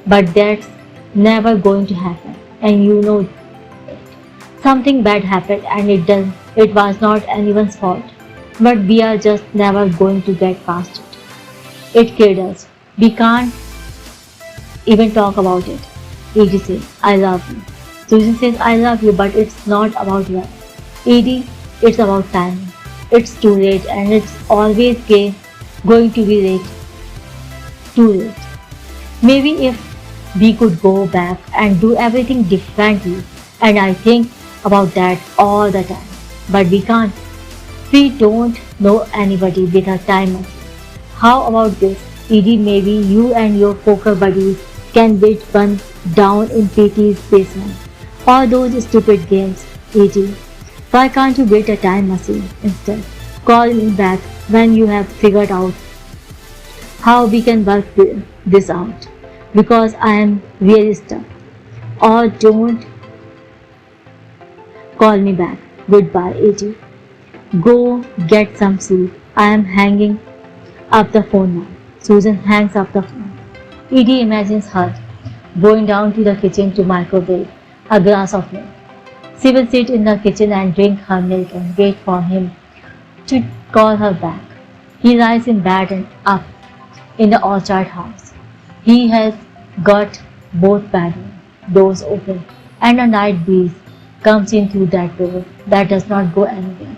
but that's never going to happen, and you know it. Something bad happened and it was not anyone's fault, but we are just never going to get past it. It killed us. We can't even talk about it. Edie says, I love you. Susan says, I love you, but it's not about love. Edie, it's about timing. It's too late and it's always going to be late. Too late. Maybe if we could go back and do everything differently, and I think about that all the time. But we can't. We don't know anybody with a time machine. How about this? Edie, maybe you and your poker buddies can build one down in Petey's basement. All those stupid games, Edie. Why can't you build a time machine instead? Call me back when you have figured out how we can work this out. Because I am really stuck. Or don't call me back. Goodbye, Edie. Go get some sleep. I am hanging up the phone now. Susan hangs up the phone. Edie imagines her going down to the kitchen to microwave a glass of milk. She will sit in the kitchen and drink her milk and wait for him to call her back. He lies in bed and up in the orchard house. He has got both bedroom doors open and a night breeze comes in through that door that does not go anywhere.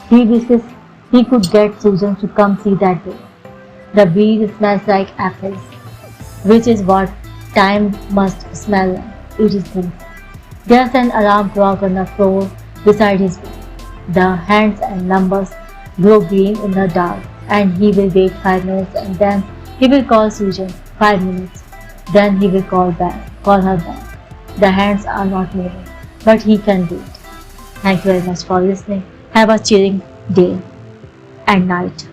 He wishes he could get Susan to come see that door. The breeze smells like apples, which is what time must smell like. It is good. There's an alarm clock on the floor beside his bed. The hands and numbers glow green in the dark, and he will wait 5 minutes and then he will call Susan. 5 minutes. Then he will call her back. The hands are not moving, but he can do it. Thank you very much for listening. Have a cheering day and night.